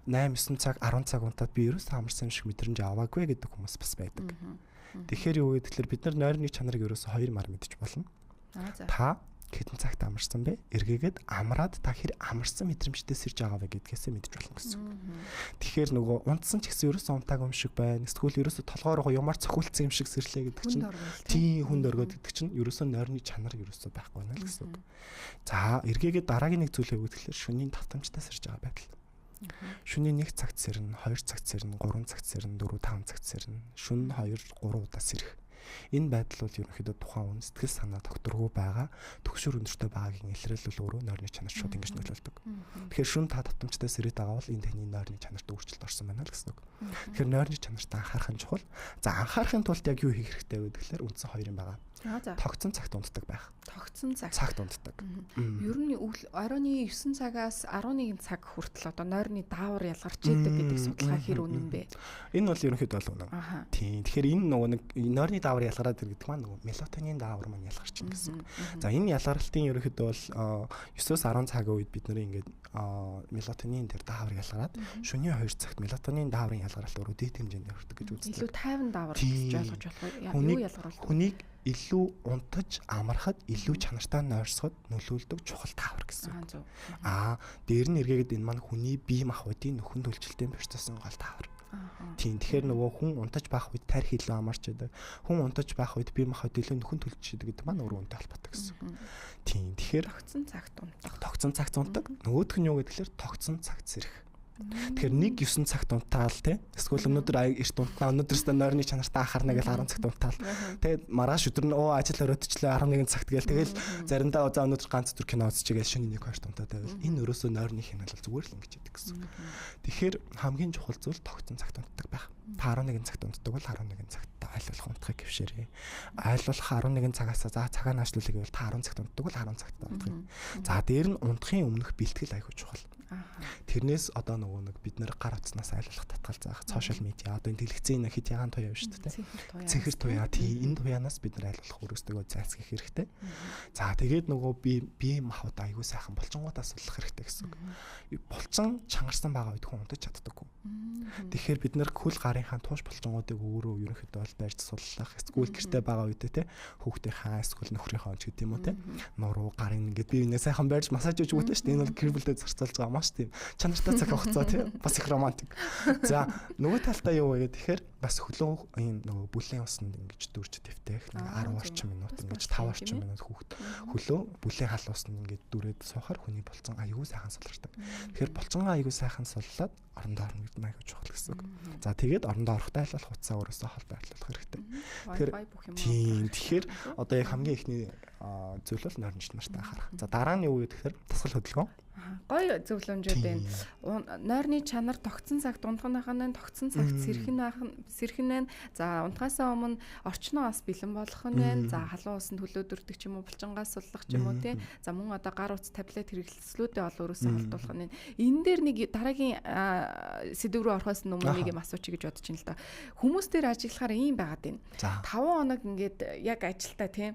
8-9 цаг 10 цаг унтаад би ерөөсөө амарсан юм шиг мэдрэмж аваагүй гэдэг хүмүүс бас байдаг. Тэгэхээр юу гэхээр бид нар нойрны чанарыг ерөөсөө хоёр мар мэдчих болно. Та хэдэн цагт амарсан бэ? Эргээгээд амраад та хэр амарсан мэдрэмжтэй сэрж байгаа вэ гэдгээсээ мэдж болно гэсэн. Тэгэхээр нөгөө унтсан ч гэсэн ерөөсөө унтаагүй юм шиг байна. Эсвэл ерөөсөө толгоороо юмар цохиулсан юм шиг сэрлээ гэдэг чинь тийм хүнд өргөд гэдэг чинь ерөөсөө нойрны чанар ерөөсөө байхгүй байна л гэсэн үг. За эргээгээд дараагийн нэг зүйл өгөх гэхээр шөнийн татамжтай сэрж байгаа байдал. Шөнийн 1 цагт сэрнэ, 2 цагт сэрнэ, 3 цагт сэрнэ, 4 5 цагт сэрнэ. Шөнө 2 3 удаа сэрэх. Энэ байдал бол ерөнхийдөө тухайн хүн сэтгэл санаа докторгүй байгаа, төгшөр өндөртэй байгаагийн илрэл бол өөрөө нойрны чанар шууд ингэж нөлөөлдөг. Тэгэхээр шүн та татамжтай сэрээд байгаа бол энэ таны нойрны чанарт өөрчлөлт орсон байна л гэсэн үг. Тэгэхээр нойрны чанарт анхаарах нь чухал. За анхаарахын тулд яг юу хийх хэрэгтэй вэ гэхээр үндсэн хоёр юм байгаа. Тогтсон цагт унтдаг байх. Тогтсон цагт унтдаг. Ер нь оройны 9 цагаас 11 цаг хүртэл одоо нойрны даавар ялгарч идэг гэдэг судалгаа хэр үнэн бэ? Энэ бол ерөнхийдөө бол үнэн. Тийм. Тэгэхээр энэ нөгөө нэг нойрны даавар ялгараад ирдэг маань нөгөө мелатонин даавар маань ялгарч ин гэсэн. За энэ ялгарлтын ерөнхийдөө бол 9-оос 10 цагийн үед бид нэр ингээд мелатонин тэр даавар ялгараад шөнийн 2 цагт мелатонин дааврын ялгаралт өөрөө дээд хэмжээнд явагддаг гэж үздэг. Илүү тайван даавар гэж ойлгож болох юу ялгаруулт? Хүнийг илүү унтаж амархад илүү чанартай нойрсоход нөлөөлдөг чухал даавар гэсэн. Дээр нь эргээгээд энэ маань хүний бие махбодын нөхөн төлжилтийн процессын гол даавар. Тийм. Тэгэхээр нөгөө хүн унтаж байх үед тарих илүү амарч байдаг. Хүн унтаж байх үед бие махбод илүү нөхөн төлжилж байдаг гэдэг маань өөрөө үнэтэй холбоотой гэсэн. Тийм. Тэгэхээр тогтсон цагт унтдаг. Нөгөөх нь юу гэхээр тогтсон цагт сэрэх. Тэгэхээр 1-9 цагт унтаал тий. Эсвэл өнөөдөр эрт унтнаа, өнөөдрөөс нойрны чанартаа анхаарна гэж 10 цагт унтаал. Тэгээд маргааш өдөр нь ажил өрөөдчлээ 11 цагт гээл тэгэл заримдаа за өнөөдөр ганц өдөр кино үзчихээ шөнийн 1-2 унтаад байвал энэ өрөөсөө нойрны хэмнэл бол зүгээр л ингэж яадаг гэсэн. Тэгэхээр хамгийн чухал зүйл тогтсон цагт унтдаг байх. Та 11 цагт унтдаг бол 11 цагт айлуулах унтахыг гівшээрээ. Айлуулах 11 цагаас за цагаа наашлуулъя гэвэл та 10 цагт унтдаг бол 10 цагт унтах. За дээр нь унтахын өмнөх бэлтгэл аягүй чухал. Тэрнээс одоо нөгөө нэг бид нэр гар утснаас айлуулах татгалзах сошиал медиа одоо энэ дэлгэцийн хэд ягаан туяа шүү дээ. Цэнхэр туяа тий энэ туяанаас бид нар айлуулах өөрөөсөө зайлсхийх хэрэгтэй. За тэгээд нөгөө бие махбод аягүй сайхан булчингуудаас суллах хэрэгтэй гэсэн үг. Булчин чангарсан байгаа үед хүн унтаж чаддаггүй. Тэгэхээр бид нэр хөл гарынхаа тууш булчингуудыг өөрөө ерөнхийдөө бол барьж суллах эсвэл гэртээ байгаа үед те хүүхдийнхаа эсвэл нөхрийнхөө ч гэдэм үү те нуруу гарын ингээд биенээ сайхан барьж массаж өгч өгдөө шүү дээ. Энэ бол гэр бүлдээ зарцуулж байгаа маш тийм чанартай цаг хугацаа те бас их романтик. За нөгөө талдаа юу вэ гэхээр бас хөлөө энэ нөгөө бүлийн усанд ингэж дүүрч дэвтэх 10 орчим минут ингэж 5 орчим минут хүүхд хөлөө бүлийн хал усанд ингэж дүүрээд суухаар хүний булчин аягүй сайхан сулардаг. Тэгэхээр булчингаа аягүй сайхан суллаад орондоо орно гэдэг нь аягүй чухал гэсэн үг. За тэгээд орондоо орохдоо айлуулах хуцаа өөрөөсөө хол байрлуулах хэрэгтэй. Тэгэхээр одоо яг хамгийн ихний зүйл бол нойрнч нартай анхаарах. За дараа нь юу гэхээр тасгал хөдөлгөөн. Гоё зөвлөмжүүд байна. Нойрны чанар тогтсон цаг дундханахын тогтсон цагт сэрхэн байна. За унтахаасаа өмнө орчноо бас бэлэн болгох нь байна. За халуун усанд хөлөөдөрдөг ч юм уу булчингаас суллах ч юм уу тий. За мөн одоо гар утас таблет хэрэглэслүүдээ бол өөрөөсөө холдуулах нь. Энэ дээр нэг дараагийн сэдв рүү орохоос өмнө нэг юм асуучих гэж бодож байна л да. Хүмүүс дээр ажиллахаар ийм байгаад байна. 5 хоног ингээд яг ажилтаа тий.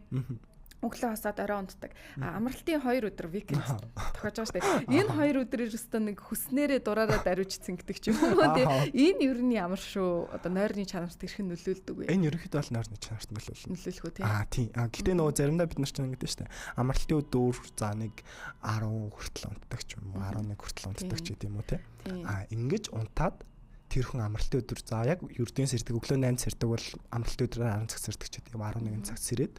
Өглөө хасаад орой унтдаг. Амралтын 2 өдөр викенд тохиож байгаа шүү дээ. Энэ 2 өдөр ерөөсөө нэг хүснээрээ дураараа даруйч цэнгдэг ч юм уу тий. Энэ ер нь ямар шүү? Одоо нойрны чанарт хэрхэн нөлөөлдөг вэ? Энэ ерөнхийдөө бол нойрны чанарт нөлөөлөх үү тий. Тийм. Гэхдээ нөгөө заримдаа бид нар ч ингэдэж шүү дээ. Амралтын өдөр за нэг 10 хүртэл унтдаг ч юм уу 11 хүртэл унтдаг ч гэдэм үү тий. Ингэж унтаад тэр хүн амралтын өдөр за яг ердийн сэрдэг өглөө 8 сэрдэг бол амралтын өдрөөр 10 цаг сэрдэг ч гэдэг юм 11 цаг сэрээд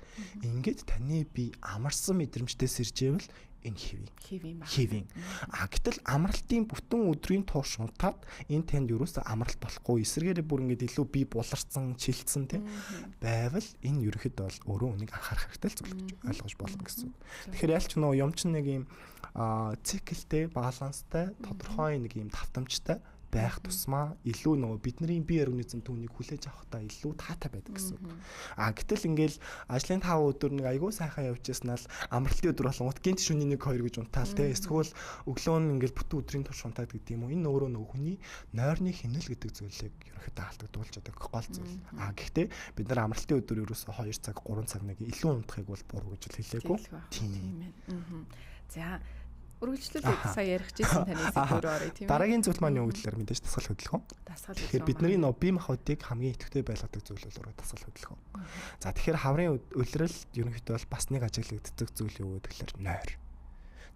ингээд таны би амарсан мэдрэмжтэй сэржээвэл энэ хэвийн. Гэтэл амралтын бүтэн өдрийн турш унтаад энэ танд юусаа амралт болохгүй эсэргээрээ бүр ингээд илүү бие буларсан, чилдсэн тийм байвал энэ ерөөхдөө бол өөрөө үнийг анхаарах хэрэгтэй л зүйл гэж ойлгож болно гэсэн. Тэгэхээр ялч нөө юм чин нэг юм циклтэй, баланстай, тодорхой нэг юм давтамжтай байх тусмаа илүү нөгөө бидний бие организм түүнийг хүлээж авахдаа илүү таатай байдаг гэсэн. Гэтэл ингээл ажлын 5 өдөр нэг айгүй сайхан явж яснаа л амралтын өдөр болон утгийн шөнийн 1-2 гэж унтаал те эсвэл өглөө нь ингээл бүтэн өдрийн турш унтаад гэдэг юм уу. Энэ өөрөө нөгөө хүний нойрны хинэл гэдэг зүйлийг ерөнхийдөө алдагдуулж байгаа гол зүйл. Гэхдээ бид нар амралтын өдөр ерөөсө 2 цаг 3 цаг нэг илүү унтахыг бол буруу гэж хэлээгүй. Тийм ээ. За үргэлжлүүлээд сая ярих гэсэн таны сэдвээр орё тийм ээ. Дараагийн зүйл маань юу гэхээр мэдээж тасгал хөдөлгөөн. Тэгэхээр бидний нөө бие махбодыг хамгийн идэвхтэй байлгадаг зүйл бол тасгал хөдөлгөөн. За тэгэхээр хаврын улирал ерөнхийдөө бол бас нэг ажиглагддаг зүйл юу гэхээр нойр.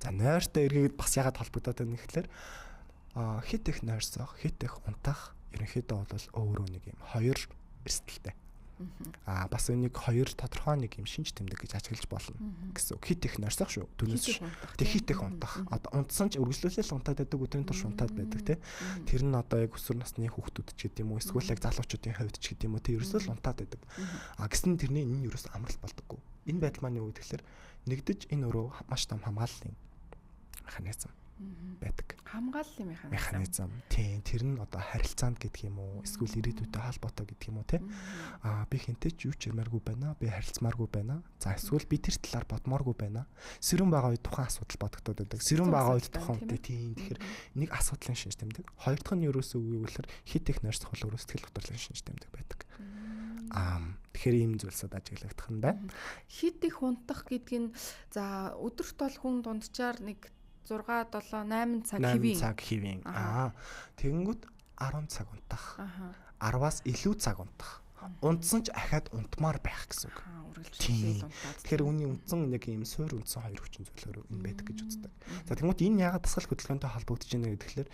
За нойртой эргээд бас ягаад холбогдоод байна гэхээр хит их нойрсох, хит их унтах ерөнхийдөө бол өөрөө нэг юм хоёр эрсдэлтэй. Бас энийг хоёр тодорхой нэг юм шинж тэмдэг гэж ажиглаж болно гэсэн. Хит их нойрсох шүү. Түүнээс хит их унтах. Одоо унтсан ч үргэлжлүүлэл унтаад байдаг өдрийн турш унтаад байдаг тий. Тэр нь одоо яг өсвөр насны хүүхдүүд ч гэдэг юм уу эсвэл яг залуучуудын хувьд ч гэдэг юм уу тий ерөөсөө л унтаад байдаг. Гэсэн тэрний энэ ерөөсөө амралт болдоггүй. Энэ байдал маань юу гэхээр нэгдэж энэ өөрөө маш том хамгааллын механизм байдаг. Хамгааллын механизм. Тийм тэр нь одоо харилцаанд гэдэг юм уу эсвэл ирээдүйтэй холбоотой гэдэг юм уу те. Би хинтэй ч юу ч ярмааргүй байна. Би харилцмааргүй байна. За эсвэл би тэр талаар бодмооргүй байна. Сэрүүн байгаа үед тухайн асуудал бодогдоод байдаг. Сэрүүн байгаа үед тухайн тийм тэгэхээр нэг асуудлын шинж тэмдэг. Хоёр дахь нь ерөөсөө юу гэвэл хит их нойрсох бол өөрөө сэтгэл хөдлөлийн шинж тэмдэг байдаг. Тэгэхээр ийм зүйлсүүд ажиглагдах нь байна. Хит их унтах гэдэг нь за өдөрт бол хүн дунджаар нэг 6, 7, 8 цаг хэвийн. 8 цаг хэвийн. Тэгэнгүүт 10 цаг унтах. 10-аас илүү цаг унтах. Унтсан ч ахаад унтмаар байх гэсэн үг. Тэгэхээр үүний үндсэн нэг юм суур үндсэн хоёр хүчин зүйлөөр энэ байдаг гэж үздэг. За тэгмүүд энэ яагаад тасгал хөдөлгөөнтэй холбогдож байна гэхээр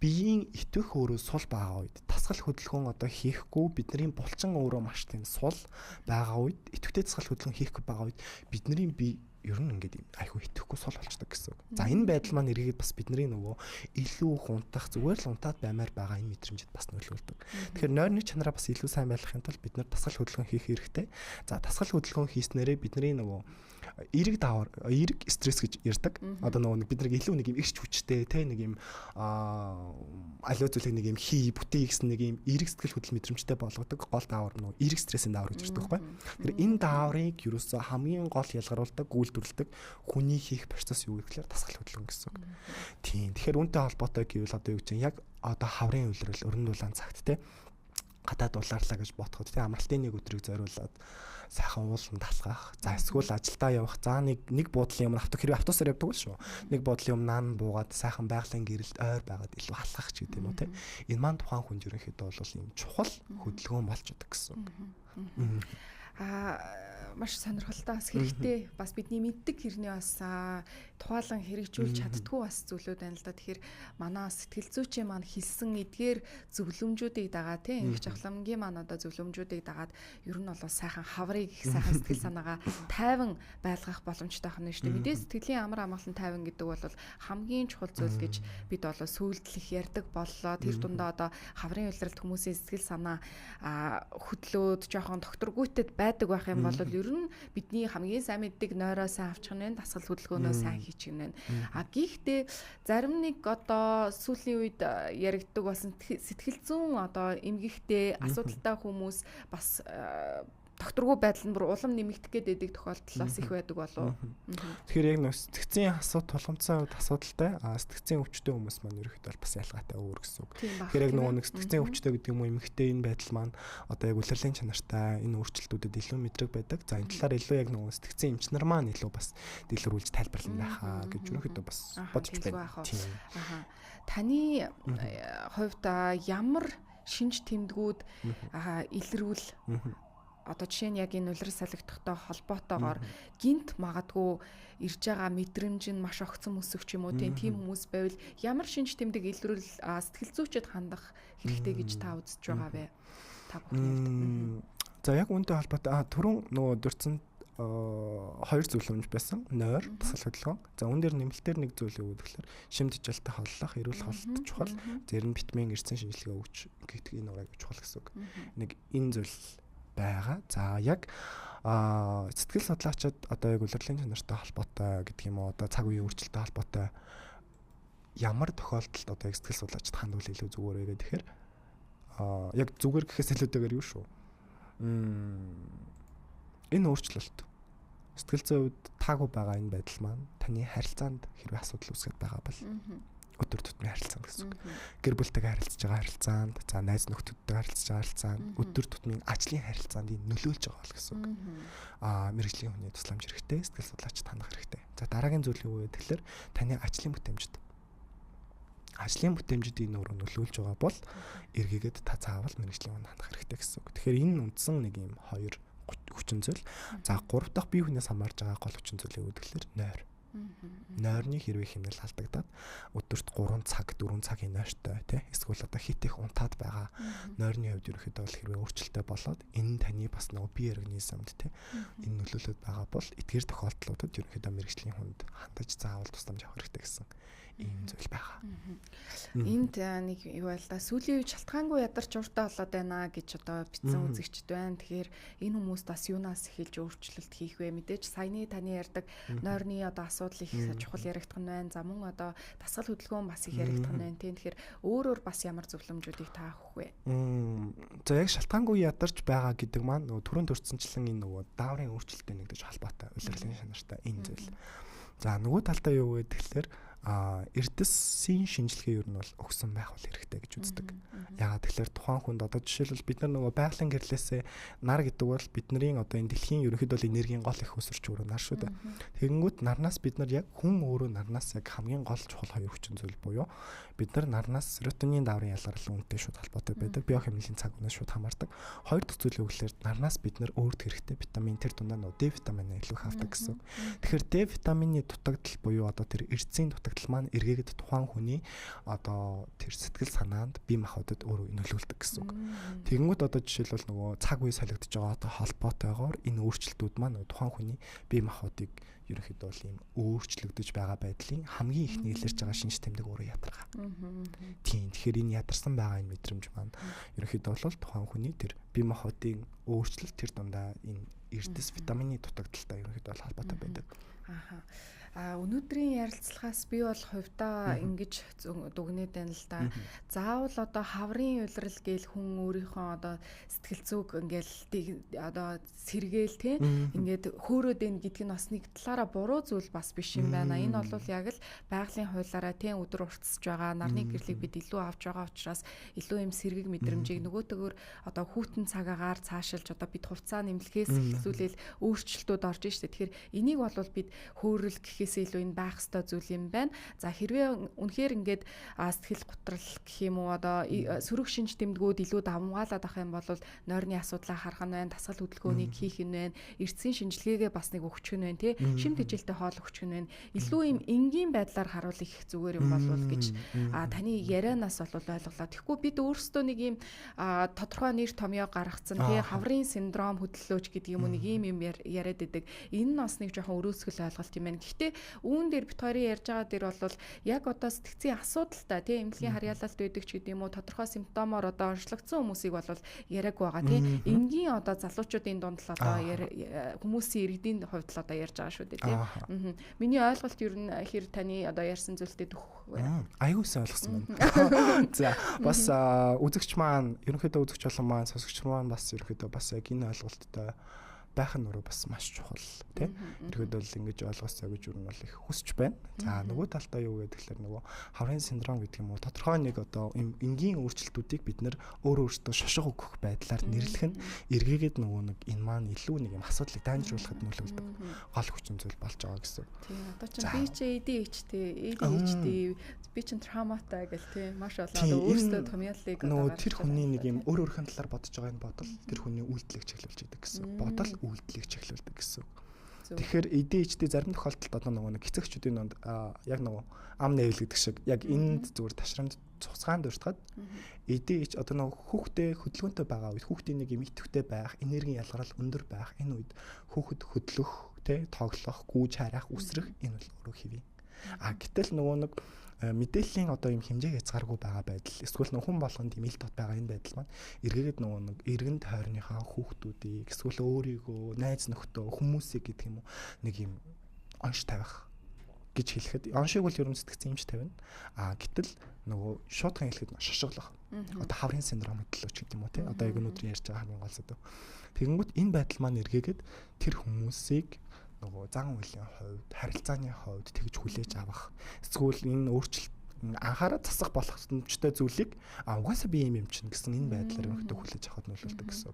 биеийн итвэх өөрөө сул байгаа үед тасгал хөдөлгөөн одоо хийхгүй бидний булчин өөрөө маш тийм сул байгаа үед итвэхтэй тасгал хөдөлгөөн хийхгүй байгаа үед бидний бие ер нь ингээд айхуу итгэхгүй сул болчдаг гэсэн үг. За энэ байдал маань эргээд бас бидний нөгөө илүү хунтах зүгээр л унтаад баймаар байгаа энэ мэдрэмжид бас нөлөөлдөг. Тэгэхээр нойрны чанараа бас илүү сайн байлгахын тулд бид нар тасгал хөдөлгөөн хийх хэрэгтэй. За тасгал хөдөлгөөн хийснээрээ бидний нөгөө эерэг стресс гэж ярьдаг. Одоо нөгөө бид нар илүү нэг юм ихч хүчтэй те нэг юм аливаа зүйлийг нэг юм бүтээ гэсэн нэг юм эерэг сэтгэл хөдлөл мэдрэмжтэй болгодог гол даавар нөгөө эерэг стрессийн даавар гэж ярьдаг байхгүй. Тэгэхээр энэ дааврыг ерөөсөө хамгийн гол ялгаруулдаг үйлдвэрлэдэг хүний хийх процесс юу гэхээр дасгал хөдөлгөөн гэсэн үг. Тийм. Тэгэхээр үүнтэй холбоотой гэвэл одоо юу гэж яг одоо хаврын үйлрэл өрн дулаан цагт те гадаад дулаарлаа гэж ботход те амралтын нэг өдрийг зориулаад сайхан уулан тасгах. За эсвэл ажилдаа явах. За нэг буудлын өмнө хэрвээ автобусаар явдаг бол шүү. Нэг буудлын өмнө наан буугаад сайхан байгалийн гэрэлд ойр байгаад илүү халахч гэдэг юм уу те. Энэ маань тухайн хүнд ерөнхийдөө бол ийм чухал хөдөлгөөн болж байгаа гэсэн үг. Маш сонирхолтой бас хэрэгтэй бас бидний мэддэг хэрний бас тухайлан хэрэгжүүлж чаддгүй бас зүйлүүд байна л да. Тэгэхээр манай сэтгэл зүйчийн маань хэлсэн эдгээр зөвлөмжүүдийг дагаад тийм их жавхламгийн маань одоо зөвлөмжүүдийг дагаад ер нь бол сайхан хаврыг их сайхан сэтгэл санаагаа тайван байлгах боломжтой байна шүү дээ. Мэдээ сэтгэлийн амар амгалан тайван гэдэг бол хамгийн чухал зүйл гэж бид бол сүйдэлх ярьдаг боллоо. Тэр дундаа одоо хаврын үйлрэлт хүмүүсийн сэтгэл санаа хөдлөөд жоохон докторгүйтэд байдаг байх юм бол ер нь бидний хамгийн сайн мэддэг нойроо сайн авчих нь дасгал хөдөлгөөнөө сайн хийчих нь. Гэхдээ зарим нэг одоо сүүлийн үед яригддаг болсон сэтгэл зүйн одоо эмгэгтэй асуудалтай хүмүүс бас докторгүй байдал нь бүр улам нэмэгдэх гээд тохиолдол бас их байдаг болов. Тэгэхээр яг нөө сэтгцийн тулгамдсан асуудалтай сэтгцийн өвчтөй хүмүүс маань ерөөхдөө бас ялгаатай өөр гэсэн үг. Тэгэхээр яг нөгөө нэг сэтгцийн өвчтөй гэдэг юм уу эмэгтэй энэ байдал маань одоо яг улирлын чанартай энэ өөрчлөлтүүдэд илүү мэдрэг байдаг. За энэ талаар илүү яг нөгөө сэтгцийн эмч нар маань илүү бас дэлгэрүүлж тайлбарлана байхаа гэж ерөөхдөө бас бодож байна. Таны хувьд ямар шинж тэмдгүүд илрүүл одоо жишээ нь яг энэ улирал салгидахтай холбоотойгоор гинт магадгүй ирж байгаа мэдрэмж нь маш огцом өсөх ч юм уу тийм хүмүүс байвал ямар шинж тэмдэг илрүүл сэтгэл зүйчэд хандах хэрэгтэй гэж та үзэж байгаа вэ? Та бүхний. За яг үүнтэй холбоотой түрүүн нөгөө дурдсан хоёр зөвлөмж байсан. Нойр, дасгал хөдөлгөөн. За үүн дээр нэмэлтээр нэг зүйл юу гэхээр шимтэж жалтай холлох, эрүүл хоолт чухал. Зэр нь витамин эрсэн шинжилгээ өгч гэдэг энэ ураг чухал гэсэн үг. Нэг энэ зүйл байгаа. За яг сэтгэл судлаачид одоо яг улирлын чанартай холбоотой гэдэг юм уу одоо цаг үеийн өөрчлөлттэй холбоотой ямар тохиолдолд одоо яг сэтгэл судлаачид хандвал илүү зүгээр вэ гэхээр яг зүгээр гэхээс илүүтэйгээр юу шүү. Энэ өөрчлөлт сэтгэл зүйн хувьд таагүй байгаа энэ байдал маань таны харилцаанд хэрвээ асуудал үүсгэж байгаа бол өдөр тутмын харилцаа гэсэн үг. Гэр бүлтэйгээ харилцаж байгаа харилцаанд, за найз нөхдөдтэй харилцаж байгаа харилцаанд, өдөр тутмын ажлын харилцаанд нөлөөлж байгаа бол гэсэн үг. Мэргэжлийн хүний тусламж хэрэгтэй, сэтгэл судлаачид хандах хэрэгтэй. За дараагийн зүйл юу вэ гэхээр таны ажлын бүтээмжид. Ажлын бүтээмжид энэ өөрөө нөлөөлж байгаа бол эргээгээд та заавал мэргэжлийн хүнд хандах хэрэгтэй гэсэн үг. Тэгэхээр энэ үндсэн нэг юм хоёр хүчин зүйл. За гурав дахь бие хүнээс хамаарж байгаа гол хүчин зүйл юу гэхээр нойр. Нойрны хэрвээ хэмнэл алдагдаад өдөрт 3 цаг 4 цагийн нойртой тий эсвэл одоо хит их унтаад байгаа нойрны хувьд ерөөхдөө бол хэрвээ өөрчлөлттэй болоод энэ таны бас нөгөө бие организмд тий энэ нөлөөлөд байгаа бол эдгээр тохиолдлуудад ерөөхдөө мэргэжлийн хүнд хандаж заавал тусламж авах хэрэгтэй гэсэн ийм зүйл байгаа. Энд нэг юу байл да сүүлийн үе шалтгаангүй ядарч уртаа болоод байна гэж одоо бичсэн үзэгчд байна. Тэгэхээр энэ хүмүүс бас юунаас эхэлж өөрчлөлт хийх вэ? Мэдээж саяны таны ярьдаг нойрны одоо асуудал их чухал яригдах нь байна. За мөн одоо дасгал хөдөлгөөн бас их яригдах нь байна. Тэгэхээр өөрөөр бас ямар зөвлөмжүүдийг та авах вэ? За яг шалтгаангүй ядарч байгаа гэдэг маань нөгөө түрүүн дурдсанчлан энэ нөгөө дааврын өөрчлөлттэй нэгдэж холбоотой улирлын чанартай энэ зүйл. За нөгөө талдаа юу вэ гэхээр эрдэсийн шинжилгээ ер нь бол өгсөн байх бол хэрэгтэй гэж үздэг. Яагаад тэгэхээр тухайн хүнд одоо жишээлбэл бид нар нөгөө байгалийн гэрлээсээ нар гэдэг бол бидний одоо энэ дэлхийн ерөнхийдөө бол энергийн гол их өсөрч өөрөө нар шүү дээ. Тэгэнгүүт нарнаас бид нар яг хүн өөрөө нарнаас яг хамгийн гол чухал хоёр хүчин зүйл буюу бид нар нарнаас серотонин дааврын ялгарлын үнэтэй шууд холбоотой байдаг. Биохимикийн цаг үнээс шууд хамаардаг. Хоёр дахь зүйл юу гэхээр нарнаас бид нар өөрт хэрэгтэй витамин тэр дундаа нөгөө Д витамин илүү их авдаг гэсэн. Тэгэхээр Д витамины дутагдал буюу одоо тэр эрдэсийн дутагдал маань эргээгээд тухайн хүний одоо тэр сэтгэл санаанд бие махбодод өөрөө нөлөөлдөг гэсэн үг. Тэгэнгүүт одоо жишээлбэл нөгөө цаг үе солигдож байгаа одоо холбоотойгоор энэ өөрчлөлтүүд маань тухайн хүний бие махбодыг ерөнхийдөө бол ийм өөрчлөгдөж байгаа байдлын хамгийн их нийлэрч байгаа шинж тэмдэг өөрөө ядаргаа. Тийм. Тэгэхээр энэ ядарсан байгаа энэ мэдрэмж маань ерөнхийдөө бол тухайн хүний тэр бие махбодын өөрчлөлт тэр дундаа энэ эрдэс витамины дутагдaltaй ерөнхийдөө бол холбоотой байдаг. Өнөөдрийн ярилцлагаас би бол хувьдаа ингэж дүгнээд байна л да. Заавал одоо хаврын улирал гээл хүн өөрийнхөө одоо сэтгэл зүг ингээл одоо сэргээл тий ингээд хөөрөөд ийн гэдг нь бас нэг талаараа буруу зүйл бас биш юм байна. Энэ бол яг л байгалийн хуулиараа тий өдөр уртсаж байгаа нарны гэрлийг бид илүү авч байгаа учраас илүү юм сэргийг мэдрэмжийг нөгөөтөгөр одоо хүүтэн цагаагаар цаашилж одоо бид хувцас нэмлэхээс эхлүүлэл өөрчлөлтүүд орж штэ. Тэгэхээр энийг бол бид хөөрөл гэхээс илүү энэ байх ёстой зүйл юм байна. За хэрвээ үнэхээр ингээд сэтгэл готрол гэх юм уу одоо сөрөг шинж тэмдгүүд илүү давмгаалаад ах юм бол нойрны асуудлаа харах нь байна, дасгал хөдөлгөөнийг хийх нь байна, эрдэсийн шинжилгээгээ бас нэг өгчих нь байна тий. Шим тэжээлтэй хоол өгчих нь байна. Илүү юм энгийн байдлаар харуул их зүгээр юм болов гэж таны ярианаас бол ойлголоо. Тэгэхгүй бид өөрсдөө нэг юм тодорхой нэр томьёо гаргацсан тий хаврын синдром хөдлөлөөч гэдэг юм уу нэг юм яриад байдаг. Энэ нь бас нэг жоохон өрөөсгөл ойлголт юм байна. Гэхдээ үүн дээр бит хоёрын ярьж байгаа дээр бол яг одоо сэтгцийн асуудалтай тий эмнэлгийн харьяалалт байдаг ч гэдэг юм уу тодорхой симптомоор одоо онцлогдсон хүмүүсийг бол яриаг байгаа тий энгийн одоо залуучуудын дунд л одоо хүмүүсийн иргэдийн хувьд л одоо ярьж байгаа шүү дээ тий. Миний ойлголт ер нь хэр таны одоо ярьсан зүйлтэй төгөх вэ? Аюулс ойлгосон байна. За бас үзэгч маань ерөнхийдөө үзэгч болон маань сонсогч маань бас ерөнхийдөө бас яг энэ ойлголттой байх нь өөрөө бас маш чухал тийм. Ерөөдөө л ингэж ойлгосоо гэж юу нь бол их хүсэж байна. За нөгөө талдаа юу гэдэг тэгэхээр нөгөө хаврын синдром гэдэг юм уу тодорхой нэг одоо энгийн өөрчлөлтүүдийг бид нөр өөрөөсөө шошго өгөх байдлаар нэрлэх нь эргээгээд нөгөө нэг энэ маань илүү нэг юм асуудлыг дайнжруулахад нөлөөлдөг гол хүчин зүйл болж байгаа гэсэн. Тийм одоо чинь би ч ADHD би чинь травматай гэл тийм маш олон өөрөөсөө томьёолыг нөгөө тэр хүний нэг юм өөр өөрхөн талаар бодож байгаа энэ бодол тэр хүний үйлдэлийг чиглүүлж идэг гэсэн. Бодол үйлдэлийг чиглүүлдэг гэсэн. Тэгэхээр ADHD зарим тохиолдолд одоо нөгөө нэг эцэгчүүдийн донд яг нөгөө ам нээвэл гэдэг шиг яг энд зүгээр ташрамд цуцгаан дуртахад ADHD одоо нөгөө хүүхдээ хөдөлгөөнтэй байгаа үед хүүхдийн нэг юм идэвхтэй байх, энергийн ялгарал өндөр байх энэ үед хүүхэд хөдлөх, тоглох, гүйж харах, үсрэх энэ бол өөрөө хэвээ. Гэтэл нөгөө нэг мэдээллийн одоо юм хэмжээг хязгааргүй байгаа байдал эсвэл нэг хүн болгонд юм ил дот байгаа энэ байдал маань эргээгээд нөгөө нэг эргэн тойрныхаа хүүхдүүдийг эсвэл өөрийгөө найз нөхдөө хүмүүсийг гэдэг юм уу нэг юм онш тавих гэж хэлэхэд оншиг бол ерөн сэтгцэн юмч тавина. Гэтэл нөгөө шуудхан хэлэхэд шошглох. Одоо хаврын синдром хөдлөлөөч гэдэг юм уу те. Одоо яг өнөөдөр ярьж байгаа хамгийн гол зүйл. Тэгэнгүүт энэ байдал маань эргээгээд тэр хүмүүсийг нөгөө зан үйлийн хувьд, харилцааны хувьд тэгж хүлээж авах. Эсвэл энэ өөрчлөлт анхаарал засах боломжтой зүйлийг угаасаа би юм чинь гэсэн энэ байдлаар өөртөө хүлээж авахд нөлөөлдөг гэсэн.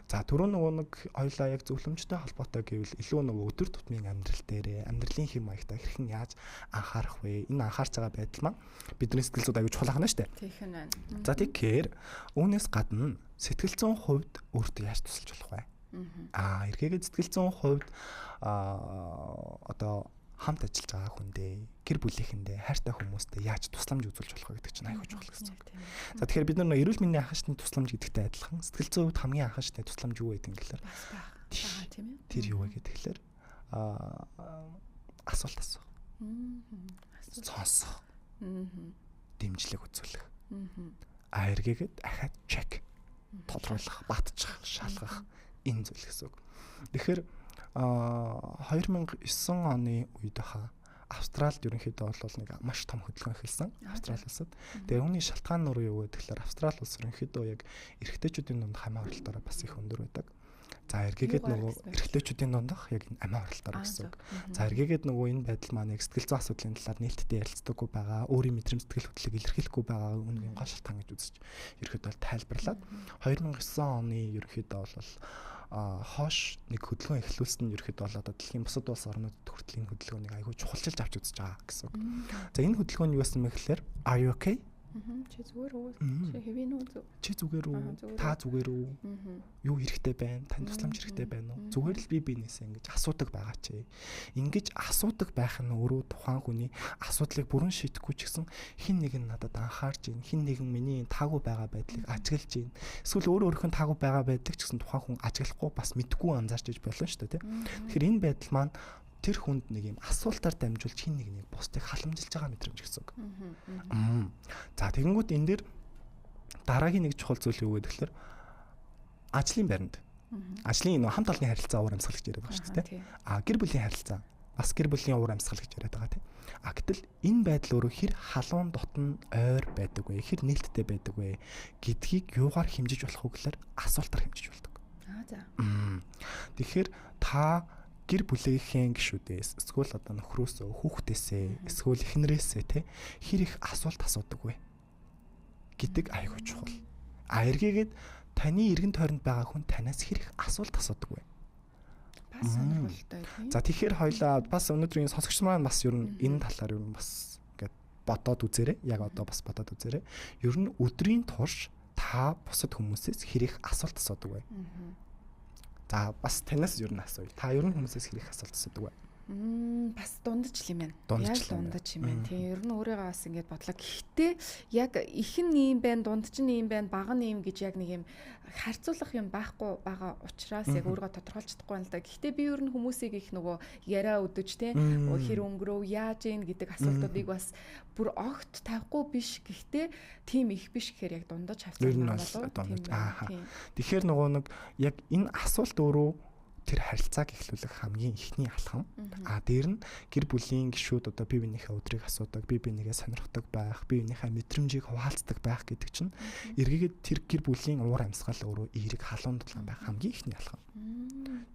За түрүү нөгөө нэг хоёлаа яг зөвлөмжтэй холбоотой гэвэл илүү нөгөө өдөр тутмын амьдрал дээрээ амьдралын хэм маягтаа хэрхэн яаж анхаарах вэ? Энэ анхаарч байгаа байдал маань бидний сэтгэл зүйд аягүй чухал ахна штэ. Тийм байна. За тэгэхээр үүнээс гадна сэтгэл зүйн хувьд өөртөө яаж тусалж болох вэ? Эргээгээд сэтгэл зүйн хувьд одоо хамт ажиллаж байгаа хүндээ, гэр бүлийнхэндээ, хайртай хүмүүстэй яаж тусламж үзүүлж болох вэ гэдэг чинь аягүй чухал гэсэн үг. За тэгэхээр бид нар эрүүл мэндийн анхаачны тусламж гэдэгтэй адилхан сэтгэл зүйн хувьд хамгийн анхаачны тусламж юу вэ гэхээр тэр юу вэ гэхээр асуулт асуух. Сонсох. Дэмжлэг үзүүлэх. Эргээгээд ахаад чек тодруулах, батчих, шалгах энэ зүйл гэсэн үг. Тэгэхээр 2009 оны үед Австралид ерөнхийдөө бол нэг маш том хөдөлгөөн эхэлсэн. Австрали улсад. Тэгээ үүний шалтгаан нь юу вэ гэхээр Австрали улс ерөнхийдөө яг эрэгтэйчүүдийн дунд амиа оролтоороо бас их өндөр байдаг. За эргээгээд нөгөө эрэгтэйчүүдийн дундах яг амиа оролтоороо гэсэн үг. За эргээгээд нөгөө энэ байдал маань яг сэтгэл зүйн асуудлын талаар нээлттэй ярилцдаггүй байгаа, өөрийн мэдрэмж сэтгэл хөдлөлийг илэрхийлэхгүй байгаа үнэн гол шалтгаан гэж үзэж ерөнхийдөө тайлбарлаад 2009 оны ерөнхийдөө бол хоош нэг хөдөлгөөн эхлүүлсэн нь ерөөхдөө бол одоо дэлхийн бусад улс орнуудад хүртэл энэ хөдөлгөөнийг аягүй чухалчилж авч үзэж байгаа гэсэн үг. За энэ хөдөлгөөн юу байсан бэ гэхээр Are you okay? Чи зүгээр үү? Чи хэвэн үү? Чи зүгээр үү? Та зүгээр үү? Юу хэрэгтэй байна? Тань тусламж хэрэгтэй байна уу? Зүгээр л би биенээсээ ингэж асуудаг байгаа чи. Ингэж асуудаг байх нь өөрөө тухайн хүний асуудлыг бүрэн шийдэхгүй ч гэсэн хин нэг нь надад анхаарч ийн, хин нэгэн миний таагүй байгаа байдлыг ажиглаж ийн. Эсвэл өөрөө өөрхөн таагүй байгаа байдлыг ч гэсэн тухайн хүн ажиглахгүй бас мэдгүй анзаарч иж болно шүү дээ, тийм. Тэгэхээр энэ байдал маань тэр хүнд нэг юм асуултаар дамжуулж хин нэг бусдыг халамжилж байгаа мэдрэмж гэсэн үг. За тэгэнгүүт энэ дээр дараагийн нэг чухал зүйл юу гэдэг тэгэхээр ажлын байранд. Ажлын хамт олонны харилцаа уур амьсгалагч яриад байгаа шүү дээ. Гэр бүлийн харилцаа. бас гэр бүлийн уур амьсгал гэж яриад байгаа тийм. Гэтэл энэ байдал өөрөө хэр халуун дотн ойр байдаг вэ? Хэр нээлттэй байдаг вэ гэдгийг юугаар хэмжиж болох вэ гэхээр асуултаар хэмжиж болдог. За. Тэгэхээр та гэр бүлийнхээ гишүүдээс эсвэл одоо нөхрөөсөө, хүүхдээсээ, эсвэл эхнэрээсээ те хэр их асуулт асуудаг вэ гэдэг айгүй чухал. Эргээгээд таны эргэн тойронд байгаа хүн танаас хэр их асуулт асуудаг вэ? Бас сонирхолтой тийм. За тэгэхээр хоёлаа бас өнөөдрийн сонсогч маань бас ер нь энэ талаар ер нь бас ингээд бодоод үзээрэй. Яг одоо бас бодоод үзээрэй. Ер нь өдрийн турш та бусад хүмүүсээс хэр их асуулт асуудаг вэ? За бас танаас ер нь асууя. Та ер нь хүмүүсээс хэр их асуулт асуудаг вэ? Бас дундаж л юм байна. Дундаж юм байна. Тийм ер нь өөрийгөө бас ингэж бодлоо. Гэхдээ яг ихэн юм байна, дундаж нь юм байна, бага нь юм гэж яг нэг юм харьцуулах юм байхгүй байгаа учраас яг өөрийгөө тодорхойлж чадахгүй байна л да. Гэхдээ би ер нь хүмүүсийг их нөгөө яриа өдөж те хэр өнгөрөв, яаж ийн гэдэг асуултуудыг бас бүр огт тавихгүй биш. Гэхдээ тийм их биш гэхээр яг дундаж хавцсан болов. Тэгэхээр нөгөө нэг яг энэ асуулт өөрөө тэр харилцааг эхлүүлэх хамгийн ихний алхам. Дээр нь гэр бүлийн гишүүд одоо бие биенийхээ өдрийг асуудаг, бие биенийгээ сонирхдаг байх, бие биенийхээ мэдрэмжийг хуваалцдаг байх гэдэг чинь эргээгээд тэр гэр бүлийн уур амьсгал өөрөө эерэг халуун дулаан байх хамгийн ихний алхам.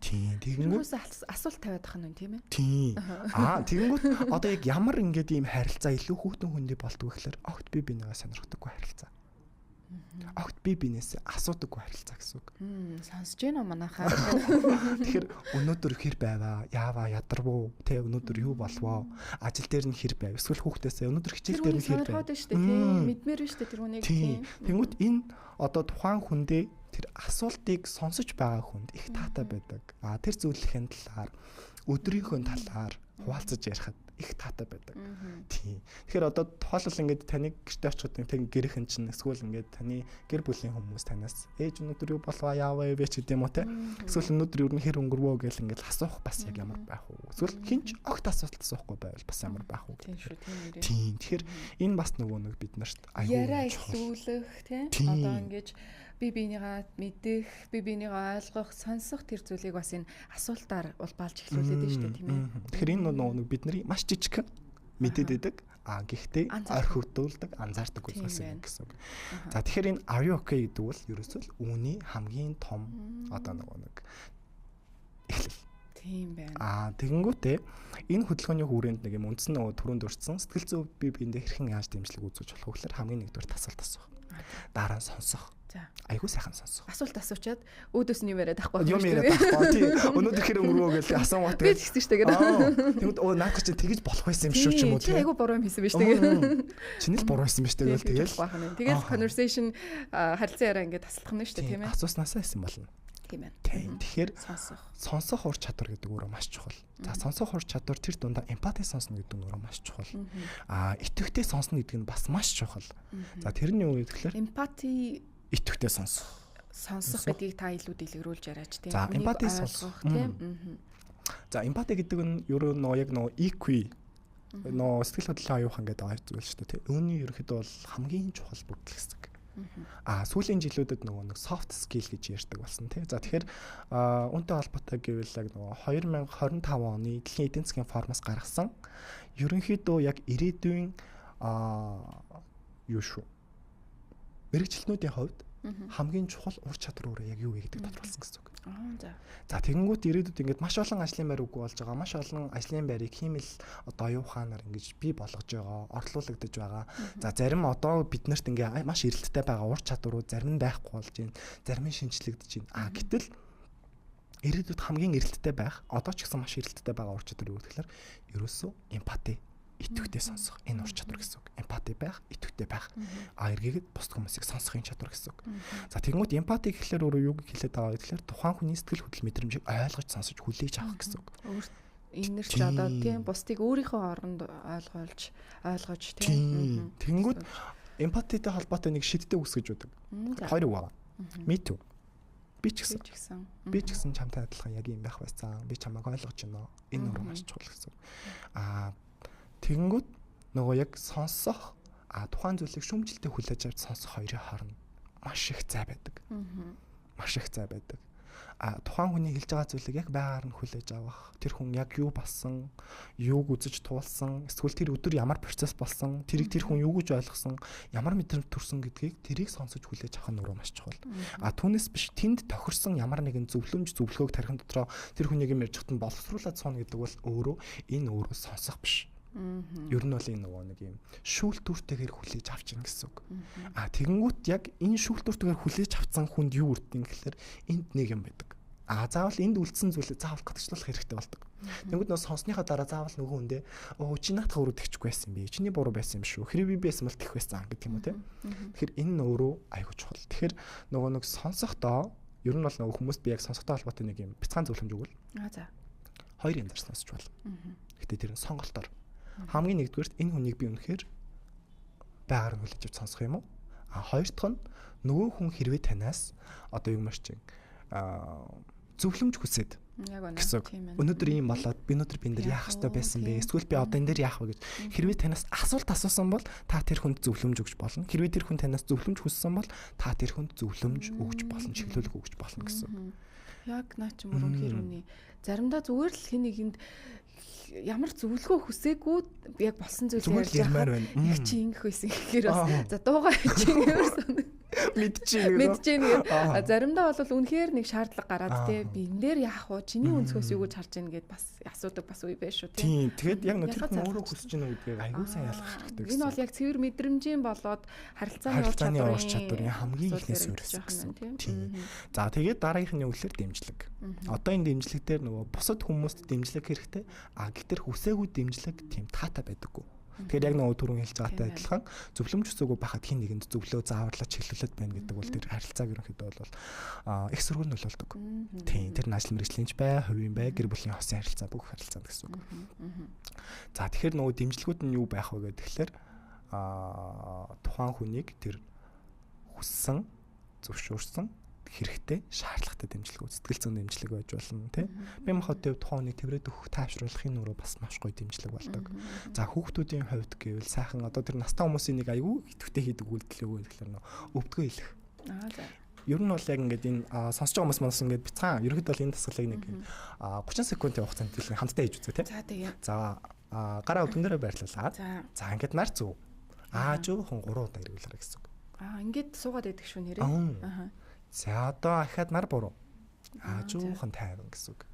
Тийм. Тэгэнгүүт асуулт тавиад байгаа юм тийм ээ. Тийм. Тэгэнгүүт одоо яг ямар ингээд ийм харилцаа илүү хүүхдэн хүндий болдгоо гэхээр огт бие биенийгээ сонирхдаггүй харилцаа. Огт бие биенээс асуудаггүй харилцаа гэсэн үг. Сонсож байна уу манайхаа? Тэгэхээр өнөөдөр хэр байваа? Яаваа, ядарвуу? Тэ өнөөдөр юу болвоо? Ажил дээр нь хэр байв? Эсвэл хүүхдээсээ өнөөдөр хичээл дээр нь хэр байв? Сонирхоод шүү дээ тийм. Мэдмээр шүү дээ тэр хүнийг тийм. Тэнгүүт энэ одоо тухайн хүндээ тэр асуултыг сонсож байгаа хүнд их таатай байдаг. Тэр зүйлийн талаар, өдрийнхөө талаар хуваалцаж ярихад их таатай байдаг. Тийм. Тэгэхээр одоо тоолол ингээд таны гэрте очиход тэг гэрхэн чинь эсвэл ингээд таны гэр бүлийн хүмүүс танаас ээж өнөөдөр юу болваа яаваа вэ ч гэдэм үү те. Эсвэл өнөөдөр юу хэр өнгөрвөө гэл ингээд асуух бас яг ямар байх вэ? Эсвэл хинч огт асуулт асуухгүй байвал бас ямар байх вэ? Тийм. Тэгэхээр энэ бас нөгөө нэг бид нарт аюул яриа ихлүүлэх те. Одоо ингээд бие биенийгаа мэдэх, бие биенийгаа ойлгох, сонсох тэр зүйлийг бас энэ асуултаар улбаалж эхлүүлээд байна шүү дээ тийм ээ. Тэгэхээр энэ нөгөө бидний маш жижиг мэдээд байдаг. Гэхдээ орхигдуулдаг, анзаардаг зүйлс юм гэсэн үг. За тэгэхээр энэ are you okay гэдэг бол ерөөсөө үүний хамгийн том одоо нэг эхлэл. Тийм байна. Тэгэнгүүтээ энэ хөдөлгөөний хүрээнд нэг юм үндсэн нөгөө түрүүнд дурдсан сэтгэл зүй бие биендээ хэрхэн яаж дэмжлэг үзүүлж болох вэ гэхээр хамгийн нэгдүгээр асуулт асуух. Дараа нь сонсох. Айгуу сайхан сонсох. Асуулт асуучаад өөдөөс нь юм яриад байхгүй. Юм яриад байхгүй. Тийм. Өнөөдөр хэр өнгөрвөө гэж асуумат. Би ч гэсэн шүү дээ. Тэгвэл наад чи тэгэж болох байсан юм шүү ч юм уу тийм. Айгуу буруу юм хийсэн биз тэгээд. Чиний л буруу байсан биз тэгээд тэгэл conversation харилцан яриа ингээд таслах нь шүү дээ тийм ээ. Асууснасаа хийсэн болно. Тийм ээ. Тэгэхээр сонсох ур чадвар гэдэг өөрөө маш чухал. За сонсох ур чадвар тэр дундаа эмпати сонсно гэдэг нь өөрөө маш чухал. Итгэвтэй сонсно гэдэг нь бас маш чухал. За тэрний юу гэхээр эмпати итгэвтэй сонсох гэдгийг та илүү дэлгэрүүлж яриач тийм. За эмпати сонсох тийм. За эмпати гэдэг нь ерөө яг EQ сэтгэл хөдлөлийн оюухан гэдэг аа зүйл шүү дээ тийм. Үүний ерөөхдөө бол хамгийн чухал бүгд хэсэг. Сүүлийн жилүүдэд нэг soft skill гэж ярьдаг болсон тийм. За тэгэхээр үүнтэй холбоотой гэвэл яг 2025 оны дэлхийн эдийн засгийн форумаас гаргасан ерөнхийдөө яг ирээдүйн юу шүү мэрэгчлэнүүдийн хувьд хамгийн чухал ур чадвар өөрөө яг юу вэ гэдэг тодорхойлсон гэсэн үг. За тэгэнгүүт ирээдүйд ингээд маш олон ажлын байр үгүй болж байгаа. Маш олон ажлын байрыг хиймэл одоо оюуханаар ингэж бий болгож байгаа, орлуулагдаж байгаа. За зарим одоо бид нарт ингээд маш эрэлттэй байгаа ур чадварууд зарим нь байхгүй болж байна. Зарим нь шинжлэгдэж байна. Гэтэл ирээдүйд хамгийн эрэлттэй байх, одоо ч гэсэн маш эрэлттэй байгаа ур чадвар юу гэхээр ерөөсөө эмпати, итгэвтэй сонсох энэ ур чадвар гэсэн үг. Эмпати байх, итгэвтэй байх. Эргээгээд бусад хүмүүсийг сонсохын чадвар гэсэн үг. За тэгэнгүүт эмпати гэхэлэр өөрөө юу хэлээд байгаа вэ гэхээр тухайн хүний сэтгэл хөдлөл мэдрэмжийг ойлгож сонсож хүлээж авах гэсэн үг. Энэр ч одоо тийм бусдыг өөрийнхөө оронд ойлгож тийм. Тэгэнгүүт эмпатитэй холбоотой нэг шидтэй үс гэж үүдэг. Хоёр үг байна. Me too. Би ч гэсэн чамтай адилхан яг юм байх байсан. Би чамайг ойлгож байна. Энэ өөрөө маш чухал гэсэн. Тэгэнгүүт нөгөө яг сонсох тухайн зүйлийг шүүмжлэлтэй хүлээж авч сонсох хоёрын хооронд маш их зай байдаг. Маш их зай байдаг. тухайн хүний хэлж байгаа зүйлийг яг байгаар нь хүлээж авах. Тэр хүн яг юу болсон, юуг үзэж туулсан, эсвэл тэр өдөр ямар процесс болсон, тэр хүн юу гэж ойлгосон, ямар мэдрэмж төрсөн гэдгийг тэрийг сонсож хүлээж авах нь өөрөө маш чухал. Түүнээс биш тэнд тохирсон ямар нэгэн зөвлөгөөг тархин дотроо тэр хүнийг юм ярьж хатан боловсруулад сууна гэдэг бол өөрөө сонсох биш. Ер нь бол энэ нөгөө нэг юм шүүлтүүртэйгээр хүлээж авч ийн гэсэн үг. Тэгэнгүүт яг энэ шүүлтүүртэйгээр хүлээж авсан хүнд юу үрдэн гэхэлэр энд нэг юм байдаг. Заавал энд үлдсэн зүйлээ заавал гадагшлуулах хэрэгтэй болдог. Тэнгүүд нөө сонсныхаа дараа заавал нөгөө хүндээ чи наадах өөрөө тэгчихгүй байсан би. Чиний буруу байсан юм шүү. Хэрэг би байсан бол тэгэх байсан гэдэг юм уу те. Тэгэхээр энэ өөрөө айгүй чухал. Тэгэхээр нөгөө нэг сонсохдоо ер нь бол нөгөө хүмүүст би яг сонсохтой холбоотой нэг юм бяцхан зөвлөмж өгвөл. За. Хоёр янзаар сонсч болно. Гэтэ тэр нь сонголтоор. Хамгийн нэгдүгээрт энэ хүнийг би үнэхээр байгаар нь хүлээж авч сонсох юм уу? Хоёр дахь нь нөгөө хүн хэрвээ танаас одоо юм маш чинь зөвлөмж хүсээд гэсэн. Өнөөдөр ийм болоод би өнөөдөр би энэ дээр яах ёстой байсан бэ? Эсвэл би одоо энэ дээр яах вэ гэж хэрвээ танаас асуулт асуусан бол та тэр хүнд зөвлөмж өгч болно. Хэрвээ тэр хүн танаас зөвлөмж хүссэн бол та тэр хүнд зөвлөмж өгч болно, чиглүүлэг өгч болно гэсэн. Яг наа чи мөрөн хэрүүний заримдаа зүгээр л хин нэгэнд ямар зөвлөгөө хүсээгүй яг болсон зүйлээ ярьж байгаа. Яг чи ингэх байсан гэхээр бас за дуугаа чи ингээрсэн мэдчихээн. Заримдаа бол үнэхээр нэг шаардлага гараад те би энэ дээр яах вэ? Чиний өнцгөөс юу гэж харж байна гэд бас асуудаг бас үе байж шүү те. Тийм. Тэгээд яг нөө тэр хүн өөрөө хүсэж байна гэдгийг аягүй сайн ялгах хэрэгтэй гэсэн. Энэ бол яг цэвэр мэдрэмжийн болоод харилцааны ур чадварын хамгийн ихнээс үүссэн гэсэн. Тийм. За тэгээд дараагийнх нь үгээр дэмжлэг. Одоо энэ дэмжлэг дээр нөгөө бусад хүмүүст дэмжлэг хэрэгтэй. Гэхдээ хүсээгүй дэмжлэг тийм таатай байдаггүй. Тэгэхээр яг нөгөө түрүүн хэлж байгаатай адилхан зөвлөмж өсөөгөө байхад хин нэгэнд зөвлөө зааварлаж хэлүүлээд байна гэдэг бол тэр харилцааг ерөнхийдөө бол их сургууль нөлөөлдөг. Тийм тэр ажил мэргэжлийнч бай, хувийн бай, гэр бүлийн хосын харилцаа бүх харилцаанд гэсэн үг. За тэгэхээр нөгөө дэмжлэгүүд нь юу байх вэ гэхээр тухайн хүнийг тэр хүссэн, зөвшөөрсөн хэрэгтэй шаардлагатай дэмжлэг, сэтгэл зүйн дэмжлэг байж болно тий. Би махад тухайн хүнийг тэврээд өгөх, тайвшруулахын өөрөө бас маш гоё дэмжлэг болдог. За хүүхдүүдийн хувьд гэвэл сайхан одоо тэр настай хүмүүсийн нэг аюу идэвхтэй хийдэг үйлдэл өгөө гэхэлэр нөө өвдгөө хэлэх. За. Ер нь бол яг ингээд энэ сонсож байгаа хүмүүс манаас ингээд бицхан ерөөд бол энэ тасгалыг нэг 30 секундын хугацаанд хэлэх хамтдаа хийж үзье тий. За тэгээ. За гараа өвдөн дээрээ байрлуулаад. За ингээд нар зүв. Жоохон 3 удаа хэрэглээрэй гэсэн үг. Ингээд суугаад байдаг шүү нэрээ. За одоо ахаад нар буруу. Жоохон тайван гэсэн үг.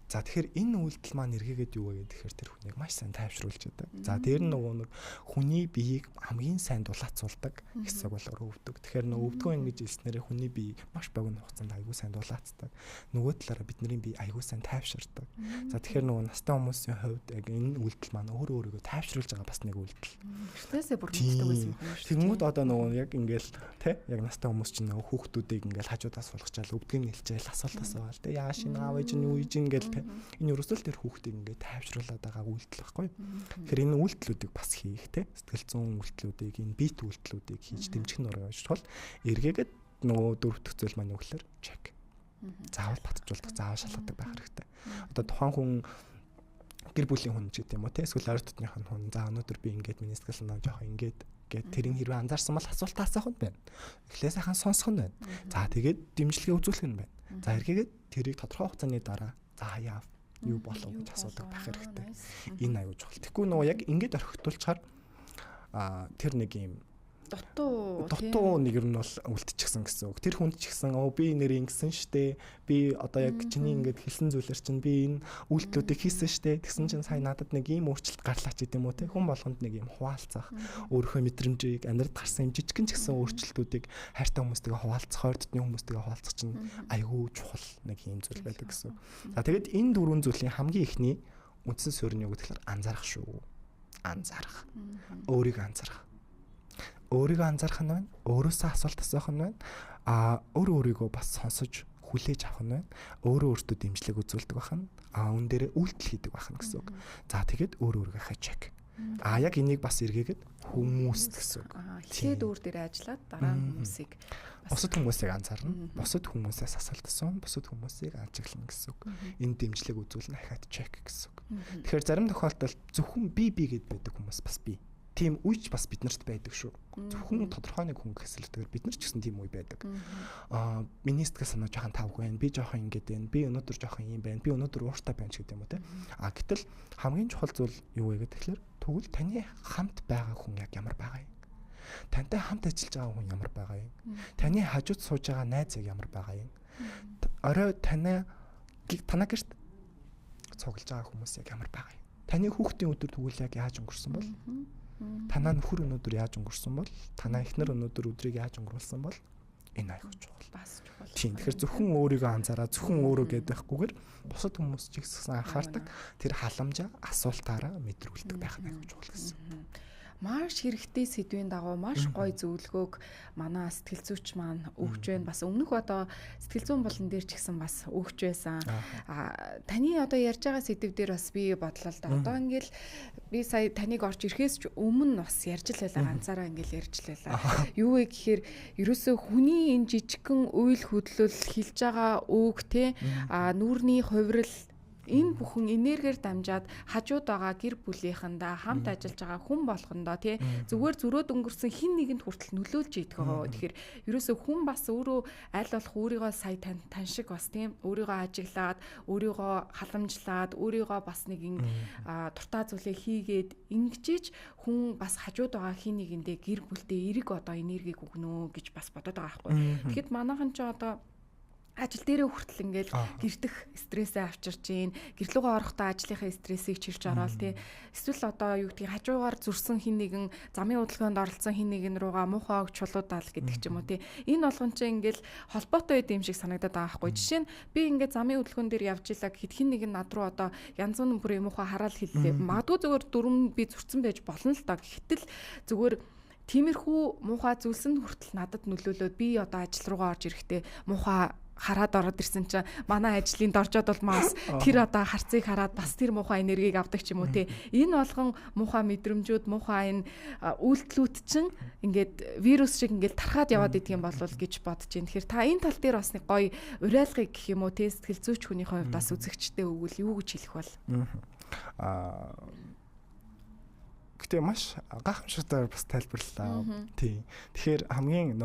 За тэгэхээр энэ үйлдэл маань эргээгээд юу вэ гэхээр тэр хүнийг маш сайн тайвшруулж чаддаг. За дээр нь нөгөө нэг хүний биеийг хамгийн сайн дулаацуулдаг хэсэг болоор өвдөг. Тэгэхээр нөгөө өвдгөө ингэж хэлснээрээ хүний бие маш богино хугацаанд аягүй сайн дулаацдаг. Нөгөө талаараа бидний бие аягүй сайн тайвширдаг. За тэгэхээр нөгөө настай хүмүүсийн хувьд яг энэ үйлдэл маань өөрөөгөө тайвшруулж байгаа бас нэг үйлдэл. Стрессээ бүр мэддэг байсан юм шүү. Тэгмүүд одоо нөгөө яг ингээл тий яг настай хүмүүс чинь нөгөө хүүхдүүдийг ингээл хажуудаас суулгачаал өвдгөө нэлчээл асуулт асуувал тий яаш ин аав ээж нь юу иж ингээл энэ ерөөсөө тэр хүүхдийг ингээд тайвшруулад байгаа үйлдэл байхгүй. Тэгэхээр энэ үйлдэлүүдийг бас хийх те сэтгэл зүйн үйлдэлүүдийг энэ бит үйлдэлүүдийг хийж дэмжих нь орж тул эргээгээд нөгөө дөрөв дэх зүйл маань юу гэхээр чек. Заавал батжуулдаг, заавал шалгадаг байх хэрэгтэй. Одоо тухайн хүн гэр бүлийн хүн ч гэдэм үү те эсвэл ойр дотных нь хүн за өнөөдөр би ингээд миний сэтгэл санаа жоох ингээд гэд тэрийг хэрвээ анзаарсан бол асуулт асуух нь байна. Эхлээ сайхан сонсох нь байна. За тэгээд дэмжлэгээ үзүүлэх нь байна. За эргээгээд тэрийг тодорхой хугацааны дараа за яав юу болов гэж асуудаг байх хэрэгтэй. Энэ аюул чухал. Тэгэхгүй нөгөө яг ингэж орхитуулчаар тэр нэг юм дутуу нэг юм бол үлдчихсэн гэсэн үг. Тэр хүнд ч гэсэн би нэр ингэсэн штэ. Би одоо яг чиний ингэж хэлсэн зүйлэр чинь би энэ үйлдэлүүдийг хийсэн штэ. Тэгсэн чинь сая надад нэг ийм өөрчлөлт гарлаач гэдэг юм уу те. Хүн болгонд нэг юм хуваалцах, өөрийнхөө мэдрэмжийг амьдралд гарсан юм жижигэн ч гэсэн өөрчлөлтүүдийг хайртай хүмүүстэйгээ хуваалцах, ойр дотны хүмүүстэйгээ хуваалцах чинь айгүй чухал нэг юм зүйл байдаг гэсэн. За тэгээд энэ дөрвөн зүйлийн хамгийн ихний үндсэн суурь нь юу гэхээр анзаарах шүү. Анзаарах. Өөрийгөө анзаарах. Өөрийгөө анзаарах нь байна. Өөрөөсөө асуулт асуух нь байна. Өөрийгөө бас сонсож хүлээж авах нь байна. Өөртөө дэмжлэг үзүүлдэг байна. Үн дээрээ үйлдэл хийдэг байна гэсэн үг. За тэгээд өөрийгөө чек. Яг энийг бас эргээгээд хүмүүст гэсэн үг. Эхлээд өөр дээр ажиллаад дараа нь хүмүүсийг бусад хүмүүсийг анзаарна. Бусад хүмүүсээс асуулт асууна. Бусад хүмүүсийг ажиглана гэсэн үг. Энэ дэмжлэг үзүүлнэ ахаад чек гэсэн үг. Тэгэхээр зарим тохиолдолд зөвхөн би гэд байдаг хүмүүс бас бий. тийм үеч бас биднэрт байдаг шүү. Зөвхөн тодорхой нэг хүн гэсэлтэйгээр бид нар ч гэсэн тийм үе байдаг. Миний сэтгэл санаа жоохон тавг байна. Би жоохон ингэж байна. Би өнөөдөр жоохон юм байна. Би өнөөдөр ууртай байна ч гэдэг юм уу те. Гэтэл хамгийн чухал зүйл юу вэ гэхээр тэгвэл таны хамт байгаа хүн яг ямар байгаа юм? Тантай хамт ажиллаж байгаа хүн ямар байгаа юм? Таны хажууд сууж байгаа найз яг ямар байгаа юм? Орой танаа гэрт цуглаж байгаа хүмүүс яг ямар байгаа юм? Таны хүүхдийн өдөр тэгвэл яг яаж өнгөрсөн бол? Танаа нөхөр өнөөдөр яаж өнгөрсөн бол? Танаа эхнэр өнөөдөр өдрийг яаж өнгөрүүлсэн бол? Энэ айгүй чухал. Бас чухал. Тийм. Тэгэхээр зөвхөн өөрийгөө анзаараа, зөвхөн өөрөө гэдэг байхгүйгээр бусад хүмүүс ч ихсэн анхаардаг. Тэр халамжаа асуултаараа мэдрүүлдэг байх нь айгүй чухал гэсэн. Маш хэрэгтэй сэдвийн дагуу маш гоё зөвлөгөөг манай сэтгэл зүйч маань өгч байна. Бас өмнөх одоо сэтгэл зүйн болон дээр ч гэсэн бас өгч байсан. Таны одоо ярьж байгаа сэдв дээр бас би бодлоо л да. Одоо ингээл би сая таныг орж ирэхээс ч өмнө бас ярьж л байлаа. Ганцаараа ингээл ярьж л байлаа. Юу вэ гэхээр ерөөсөө хүний энэ жижигхэн үйл хөдлөл хилж байгаа үг те нүүрний хувирал энэ бүхэн энергиэр дамжаад хажууд байгаа гэр бүлийнхэндээ хамт ажиллаж байгаа хүн болгондоо тий зүгээр зөрөөд өнгөрсөн хин нэгэнд хүртэл нөлөөлж идэх байгаа. Тэгэхээр ерөөсөө хүн бас өөрөө аль болох өөрийгөө сая тань шиг бас тийм өөрийгөө ажиглаад өөрийгөө халамжлаад өөрийгөө бас нэгэн дуртай зүйлээ хийгээд ингэжиж хүн бас хажууд байгаа хин нэгэндээ гэр бүлдээ эрэг одоо энергийг өгнө гэж бас бодоод байгаа байхгүй. Тэгэхэд манайхан ч одоо ажил дээрээ хүртэл ингээл гэрдэх стрессээ авчирч гин гэрлүүгээ орохдоо ажлынхаа стрессийг чирч ороод тий эсвэл одоо юу гэдгийг хажуугаар зүрсэн хин нэгэн замын удалгаанд оролцсон хин нэгэн руугаа муухай огт чулуудаал гэдэг ч юм уу тий энэ болгон ч ингээл холбоотой байд юм шиг санагдаад байгаа байхгүй. Жишээ нь би ингээд замын удалгаан дээр явж илаа гэхэд хин нэгэн над руу одоо янз бүрийн бүр муухай хараал хэллээ. Магадгүй зүгээр дүрм би зурцсан байж болно л даа. Гэтэл зүгээр тиймэрхүү муухай зүйлсэнд хүртэл надад нөлөөлөөд би одоо ажил руугаа орж ирэхдээ муухай хараад ороод ирсэн чинь манай ажлын доржоод бол мас тэр одоо харцыг хараад бас тэр муухай энергийг авдаг ч юм уу те энэ болгон муухай мэдрэмжүүд муухай энэ үйлдэлүүд чинь ингээд вирус шиг ингээд тархаад яваад идэх юм болов гэж бодож байна. Тэгэхээр та энэ тал дээр бас нэг гоё уриалгыг гэх юм уу те сэтгэл зүйч хүний хувьд бас үзэгчтэй өгвөл юу гэж хэлэх бол гэтээ маш гайхамшигтай бас тайлбарлалаа. Тийм. Тэгэхээр хамгийн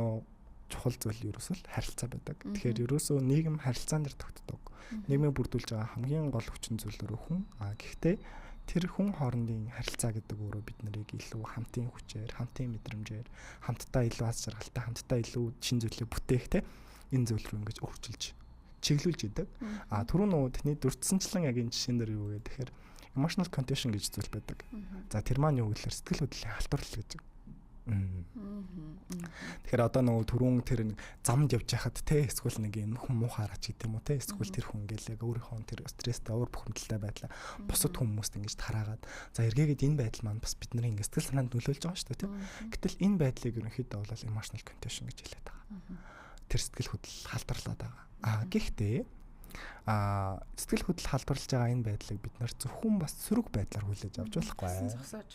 чухал зүйл ерөөсөө харилцаа байдаг. Тэгэхээр ерөөсөө нийгэм харилцаан дээр тогтдог. Нийгмийг бүрдүүлж байгаа хамгийн гол хүчин зүйл өөрөө хүн. Гэхдээ тэр хүн хоорондын харилцаа гэдэг өөрөө бид нарыг илүү хамтын хүчээр, хамтын мэдрэмжээр, хамтдаа илүү аз жаргалтай, хамтдаа илүү шин зүйлээ бүтээх те энэ зүйл рүү ингэж өөрчилж, чиглүүлж идэг. Түрүү нөгөө таны дурдсанчлан яг энэ жишээн дээр юу вэ гэхээр emotional condition гэж зүйл байдаг. За тэр маань юу гэхээр сэтгэл хөдлөлийн халдварлал гэж. Тэгэхээр одоо нөгөө түрүүн тэр замд явж байхад те эсвэл нэг юм хүн муухай хараач гэдэг юм уу те эсвэл тэр хүн ингээл яг өөрийнхөө тэр стресстэй уур бухимдалтай байдлаа бусад хүмүүст ингэж тараагаад за эргээгээд энэ байдал маань бас бидний ингэ сэтгэл санаанд нөлөөлж байгаа шүү дээ те. Гэтэл энэ байдлыг ерөнхийдөө бол emotional condition гэж хэлээд байгаа. Тэр сэтгэл хөдлөл халдварлаад байгаа. Гэхдээ сэтгэл хөдлөл халдварлаж байгаа энэ байдлыг бид нар зөвхөн бас сөрөг байдлаар хүлээж авч болохгүй.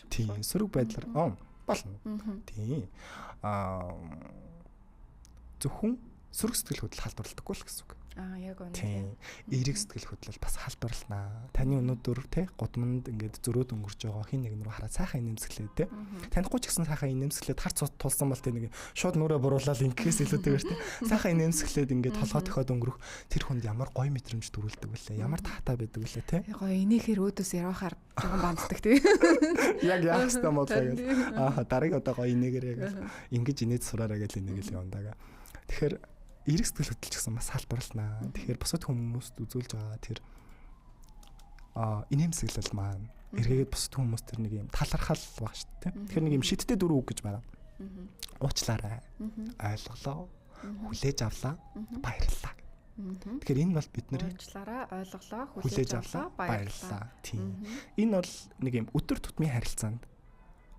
Тийм сөрөг байдлаар болно. Тийм. Зөвхөн сөрөг сэтгэл хөдлөл халдварладаггүй л гэсэн үг. Яг үнэ. Тийм. Эерэг сэтгэл хөдлөл бас халдварлана. Таны өнөөдөр те гудамд ингээд зөрөөд өнгөрч байгаа хин нэгэн рүү хараад сайхан инэмсэглээ те. Танихгүй ч гэсэн сайхан инэмсэглээд харц тулсан бол те нэг шууд нүрээ буруулаад ингэхээс илүүтэйгээр те. Сайхан инэмсэглээд ингээд толгой тохиод өнгөрөх тэр хүнд ямар гоё мэдрэмж төрүүлдэг вүлээ. Ямар таатай байдаг вүлээ те. Гоё энийхэр өөдөөс явахаар жоохон банддаг те. Яг яах ёстой модлоо гэж. Дарыг одоо гоё энийгээр яг ингэж инээд сураараа гэж энийг л явандаа. Тэгэхээр эрэг сэтгэл хөдлөл ч гэсэн бас салбарлана. Тэгэхээр бусад хүмүүст үзүүлж байгаа тэр инээмсэглэл маань эргээгээд бусад хүмүүс тэр нэг юм талархал баг шүү дээ. Тэгэхээр нэг юм шидтэй дөрөв үг гэж байна. Уучлаарай. Ойлголоо. Хүлээж авлаа. Баярлалаа. Тэгэхээр энэ бол бид нарыг уучлаарай, ойлголоо, хүлээж авлаа, баярлалаа. Тийм. Энэ бол нэг юм өдөр тутмын харилцаанд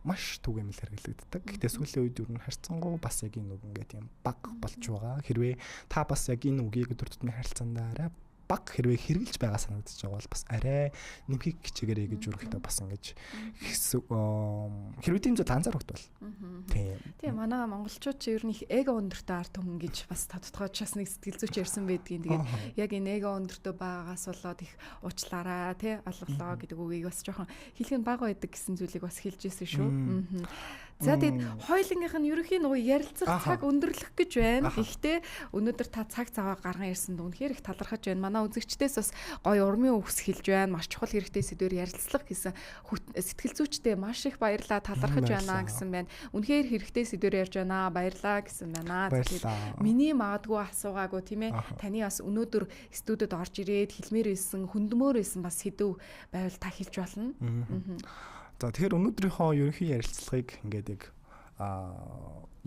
маш түгээмэл хэрэглэгддэг. Гэхдээ сүүлийн үед юу н харьцангуй бас яг энэ үг ингээд юм баг болж байгаа. Хэрвээ та бас яг энэ үгийг өдөр тутмын харилцаандаа баг хэрвээ хэрглэж байгаа санагдаж байгаа бол бас арай нэмхийг хичээгээрэй гэж ерөнхийдөө бас ингэж хэрвээ тийм зүйл анзаарахд бол тийм манай монголчууд ч ер нь их эго өндөртэй арт түмэн гэж бас тодтогоочоос нэг сэтгэл зүйч ярьсан байдгийн. Тэгээд яг энэ эго өндөртэй байгаагаас болоод их уучлаарай тий алгалаа гэдэг үгийг бас жоохон хэлэх нь бага байдаг гэсэн зүйлийг бас хэлж ирсэн шүү. За тэгээд хоёулынгийнх нь ерөнхийн нөгөө ярилцах цаг өндөрлөх гэж байна. Гэхдээ өнөөдөр та цаг цаваа гарган ирсэнд үнэхээр их талархаж байна. Манай үзэгчдээс бас гоё урмын үгс хэлж байна. Маш чухал хэрэгтэй сэдвээр ярилцлага гэсэн сэтгэл зүйчтэй маш их баярлалаа, талархаж байна гэсэн байна. Үнэхээр хэрэгтэй сэдвээр ярьж байна. Баярлалаа гэсэн байна. Тэгээд миний магадгүй асуугаагүй тийм ээ. Таны бас өнөөдөр студид орж ирээд хэлмээр байсан, хөндмөр байсан бас сэдв байвал та хэлж болно. За тэгэхээр өнөөдрийнхөө ерөнхий ярилцлагыг ингээд яг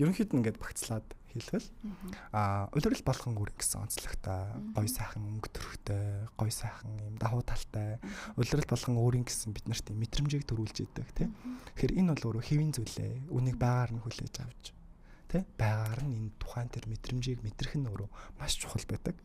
ерөнхийд нь ингээд багцлаад хэлвэл улирал болгон үр гэсэн онцлогтой гоё сайхан өнгө төрхтэй гоё сайхан юм давуу талтай улирал болгон өөрийн гэсэн бид нарт мэдрэмжийг төрүүлж идэг тийм. Тэгэхээр энэ бол өөрөө хэвийн зүйлээ үнийг байгаар нь хүлээж авч байгаар нь энэ тухайн тэр мэдрэмжийг мэдрэх нь өөрөө маш чухал байдаг.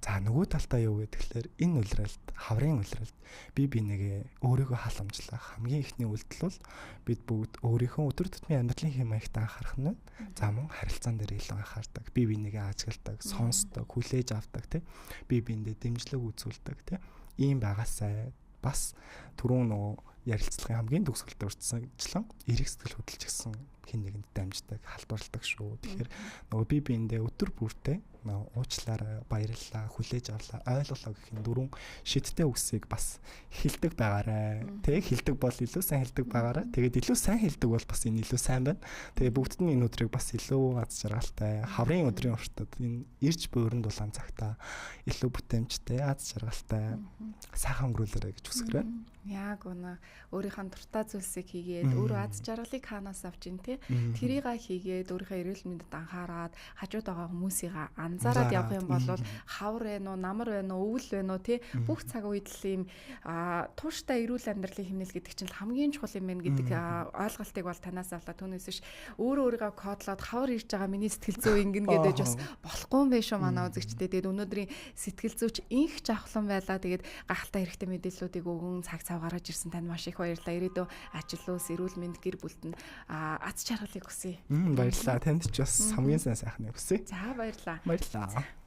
За нөгөө талдаа юу гэдэг тэгэхээр энэ улиралд хаврын улиралд би нэгэ өөрийгөө халамжлах хамгийн ихний үйлдэл бол бид бүгд өөрийнхөө өдөр тутмын амьдралын хэмээгт анхаарах нь за мөн харилцаан дээр илүү анхаардаг. Би нэгэ ажигладаг, сонсдог, хүлээж авдаг тийм. Би биендээ дэмжлэг үзүүлдэг тийм. Ийм байгаасай бас түрүүн нөгөө ярилцлагын хамгийн төгсгөлд урьдчилан эрэг сэтгэл хөдлөж гисэн хин нэгэнд дамждаг, халдварладаг шүү. Тэгэхээр нөгөө би биендээ өдөр бүртээ уучлаарай, баярлалаа, хүлээж авлаа, ойлголоо гэх дөрвөн шидтэй үгсийг бас хэлдэг байгаарай. Тэг хэлдэг бол илүү сайн хэлдэг байгаарай. Тэгээд илүү сайн хэлдэг бол бас энэ илүү сайн байна. Тэгээд бүгдд нь энэ өдрийг бас илүү аз жаргалтай, хаврын өдрийн уртад энэ ирж бууран дулаан цагтаа илүү бүтээмжтэй, аз жаргалтай сайхан өнгөрүүлээрэй гэж хүсгэрэй. Яг үнэ өөрийнхөө дуртай зүйлсийг хийгээд өөрөө аз жаргалыг хаанаас авч ин тий тэрийг хийгээд өөрийнхөө эрүүл мэндэд анхаарад хажууд байгаа хүмүүсийг анзаараад явах юм бол хавар байна уу, намар байна уу, өвөл байна уу тий бүх цаг үед л ийм тууштай эрүүл амьдралын хэмнэл гэдэг чинь хамгийн чухал юм байна гэдэг ойлголтыг бол танаас авлаа. Түүнээс биш өөрийгөө кодлоод хавар ирж байгаа миний сэтгэл зүй ингэн гэдэг бас болохгүй юм байна шүү манай үзэгчдээ. Тэгээд өнөөдрийн сэтгэл зүйч инх жавхлан байлаа. Тэгээд гахалтай хэрэгтэй мэдээллүүдийг өгөн цаг гаргаж ирсэн танд маш их баярлалаа. Ирээдүйн ажил уус, эрүүл мэнд, гэр бүлд нь аз жаргалыг хүсье. Баярлалаа. Танд ч бас хамгийн сайн сайхныг хүсье. За баярлалаа. Баярлалаа.